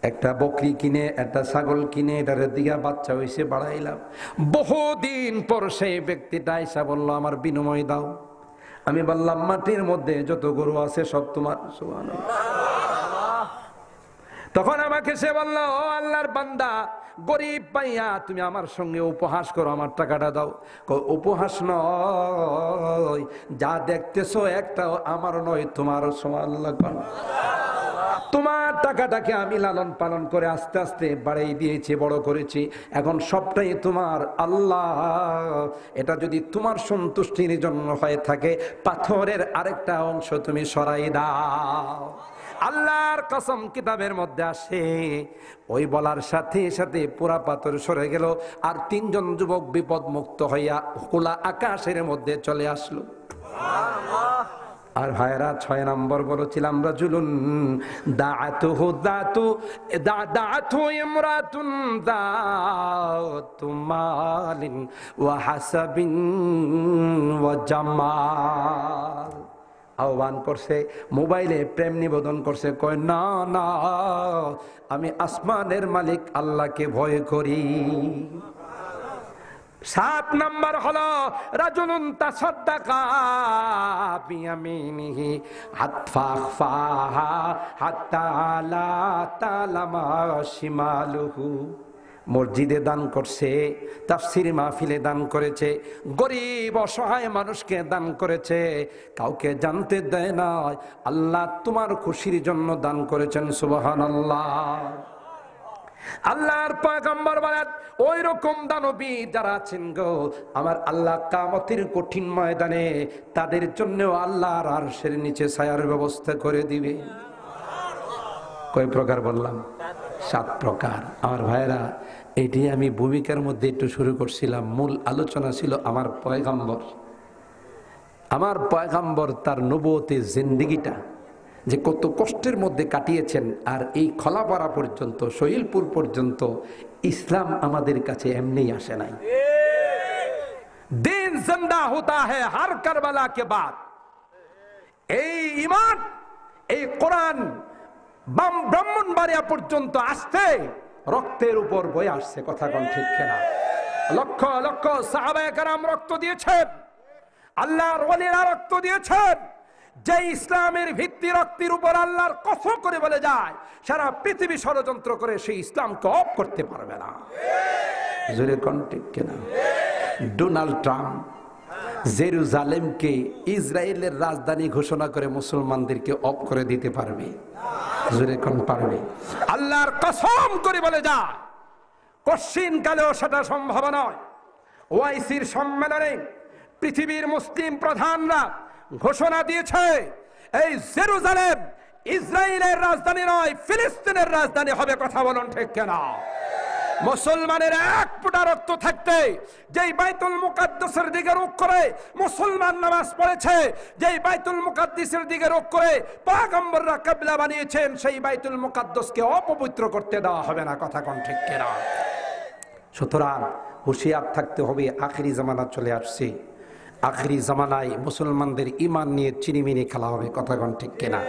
একটা বকরি কিনে, একটা ছাগল কিনে, এটার দিকে বাচ্চা হয়েছে, বাড়াইলাম। বহুদিন পর সেই ব্যক্তিটা এসে বলল আমার বিনিময় দাও। আমি বললাম মাটির মধ্যে যত গরু আছে সব তোমার। তখন আমাকে সে বলল, ও আল্লাহর বান্দা, গরিব পাইয়া তুমি আমার সঙ্গে উপহাস করো, আমার টাকাটা দাও। উপহাস নয়, যা দেখতেছো একটাও আমার নয়, তোমার। তোমার টাকাটাকে আমি লালন পালন করে আস্তে আস্তে বাড়াই দিয়েছি, বড় করেছি, এখন সবটাই তোমার। আল্লাহ এটা যদি তোমার সন্তুষ্টির জন্য হয়ে থাকে, পাথরের আরেকটা অংশ তুমি সরাই দাও। আল্লাহর কসম কিতাবের মধ্যে আসে, ওই বলার সাথে সাথে পুরা পাথর সরে গেল। আর 3 জন যুবক বিপদ মুক্ত হইয়া খোলা আকাশের মধ্যে চলে আসলো। আর ভাইরা 6 নম্বর বলেছিলাম, রাজুলুন দাআতু ইমরাতুন যাতু মালিন ওয়া হাসাবিন ওয়া জামাল। আহ্বান করছে, মোবাইলে প্রেম নিবেদন করছে, কয় না না, আমি আসমানের মালিক আল্লাহকে ভয় করি। 7 নম্বর হলো রাজুলুন তাসাদ্দাকা বিয়ামিনিহি হাত্তাফাহা হাত্তা লা তালামা শিমালুহু। মসজিদে দান করছে, তাফসীর মাহফিলে দান করেছে, গরিব অসহায় মানুষকে দান করেছে, কাউকে জানতে দেয় না। আল্লাহ তোমার খুশির জন্য দান করেছেন। সুবহানাল্লাহ। আল্লাহর পয়গম্বর বলেন, ওই রকম দানবী যারা আছেন গো, আমার আল্লাহ কিয়ামতের কঠিন ময়দানে তাদের জন্য আল্লাহর আরশের নিচে ছায়ার ব্যবস্থা করে দিবে। কয় প্রকার বললাম? 7 প্রকার। আমার ভাইরা, এটি আমি ভূমিকার মধ্যে একটু শুরু করছিলাম। মূল আলোচনা ছিল আমার পয়গম্বর, তার নবুয়তের জিন্দেগিটা, যে কত কষ্টের মধ্যে কাটিয়েছেন, আর এই খলাপাড়া পর্যন্ত, শহীদপুর পর্যন্ত ইসলাম আমাদের কাছে এমনি আসে নাই। দিন জিন্দা হতা है हर करबला के बाद। এই ঈমান, এই কোরআন ব্রাহ্মণবাড়িয়া পর্যন্ত আসতে রক্তের উপর বয়ে আসছে, কথা কোন ঠিক কিনা? লক্ষ লক্ষ সাহাবায়ে কেরাম রক্ত দিয়েছেন, আল্লাহর ওলিরা রক্ত দিয়েছেন। যে ইসলামের ভিত্তি রক্তের উপর আল্লাহর কসম করে বলে যায়, সারা পৃথিবী ষড়যন্ত্র করে সেই ইসলামকে অফ করতে পারবে না। জোরে কোন ঠিক কিনা? ডোনাল্ড ট্রাম্প জেরুজালেমকে ইসরায়েলের রাজধানী ঘোষণা করে মুসলমানদেরকে অফ করে দিতে পারবে? জোরে কোন পারবে? আল্লাহর কসম করে বলে যায়, কশিন কালেও সেটা সম্ভব নয়। ওআইসির সম্মেলনে পৃথিবীর মুসলিম প্রধানরা ঘোষণা দিয়েছে, এই জেরুজালেম ইসরায়েলের রাজধানী নয়, ফিলিস্তিনের রাজধানী হবে। কথা বলুন ঠিক কিনা? মুসলমানের এক ফোঁটা রক্ত থাকতে যেই বাইতুল মুকাদ্দাসের দিকে রুখ করে মুসলমান নামাজ পড়েছে, যেই বাইতুল মুকাদ্দাসের দিকে রুখ করে পয়গম্বররা কিবলা বানিয়েছেন, সেই বাইতুল মুকাদ্দাসকে অপবিত্র করতে দেওয়া হবে না। কথা কোন ঠিক কিনা? সুতরাং হুঁশিয়ার থাকতে হবে। আখিরি জামানা চলে আসছে, আখিরি জামানায় মুসলমানদের ইমান নিয়ে চিনিমিনি খেলা হবে। কথা কোন ঠিক কিনা?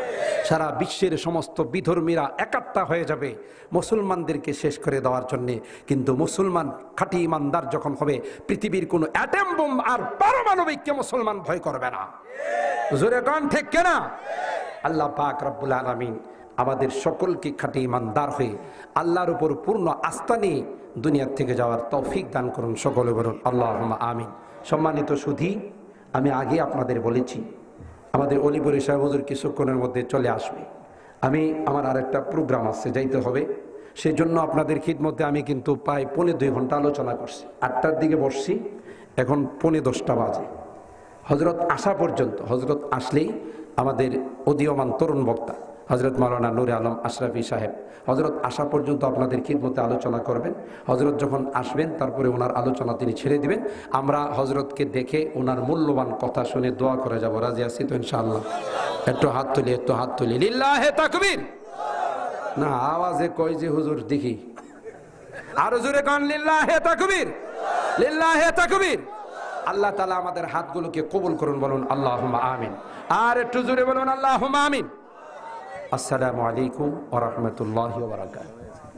সারা বিশ্বের সমস্ত বিধর্মীরা একাত্তা হয়ে যাবে মুসলমানদেরকে শেষ করে দেওয়ার জন্যে। কিন্তু মুসলমান খাঁটি ইমানদার যখন হবে, পৃথিবীর কোনো অ্যাটম বোম আর পারমাণবিককে মুসলমান ভয় করবে না। জোরে কোন ঠিক কিনা? আল্লাহ পাক রব্বুল আলামিন আমাদের সকলকে খাঁটি ইমানদার হয়ে আল্লাহর উপর পূর্ণ আস্থা নিয়ে দুনিয়ার থেকে যাওয়ার তৌফিক দান করুন। সকলে বলুন আল্লাহুম্মা আমিন। সম্মানিত সুধী, আমি আগে আপনাদের বলেছি আমাদের অলিপুরি সাহেব হুজুর কিছুক্ষণের মধ্যে চলে আসবে। আমার আরেকটা প্রোগ্রাম আছে, যাইতে হবে। সেই জন্য আপনাদের খিদমতে আমি কিন্তু প্রায় 2.25 ঘন্টা আলোচনা করছি। 8টার দিকে বসছি, এখন 10:45 বাজে। হজরত আসা পর্যন্ত, হজরত আসলেই আমাদের উদীয়মান তরুণ বক্তা হজরত মাওলানা নূরে আলম আশরাফি সাহেব হজরত আসা পর্যন্ত আপনাদের খিদমতে আলোচনা করবেন। হজরত যখন আসবেন তারপরে ওনার আলোচনা তিনি ছেড়ে দিবেন। আমরা হজরতকে দেখে ওনার মূল্যবান কথা শুনে দোয়া করে যাব। রাজি আছি তো ইনশাআল্লাহ? একটু হাত তুলি, একটু হাত তুলি। লিল্লাহে তাকবীর। না, আওয়াজে কই যে হুজুর দেখি, আরো জোরে কোন লিল্লাহে তাকবীর, লিল্লাহে তাকবীর। আল্লাহ তাআলা আমাদের হাতগুলোকে কবুল করুন, বলুন আল্লাহুম্মা আমিন। আর একটু জোরে বলুন আল্লাহুম্মা আমিন। আসসালামু আলাইকুম ওয়া রাহমাতুল্লাহি ওয়া বারাকাতুহু।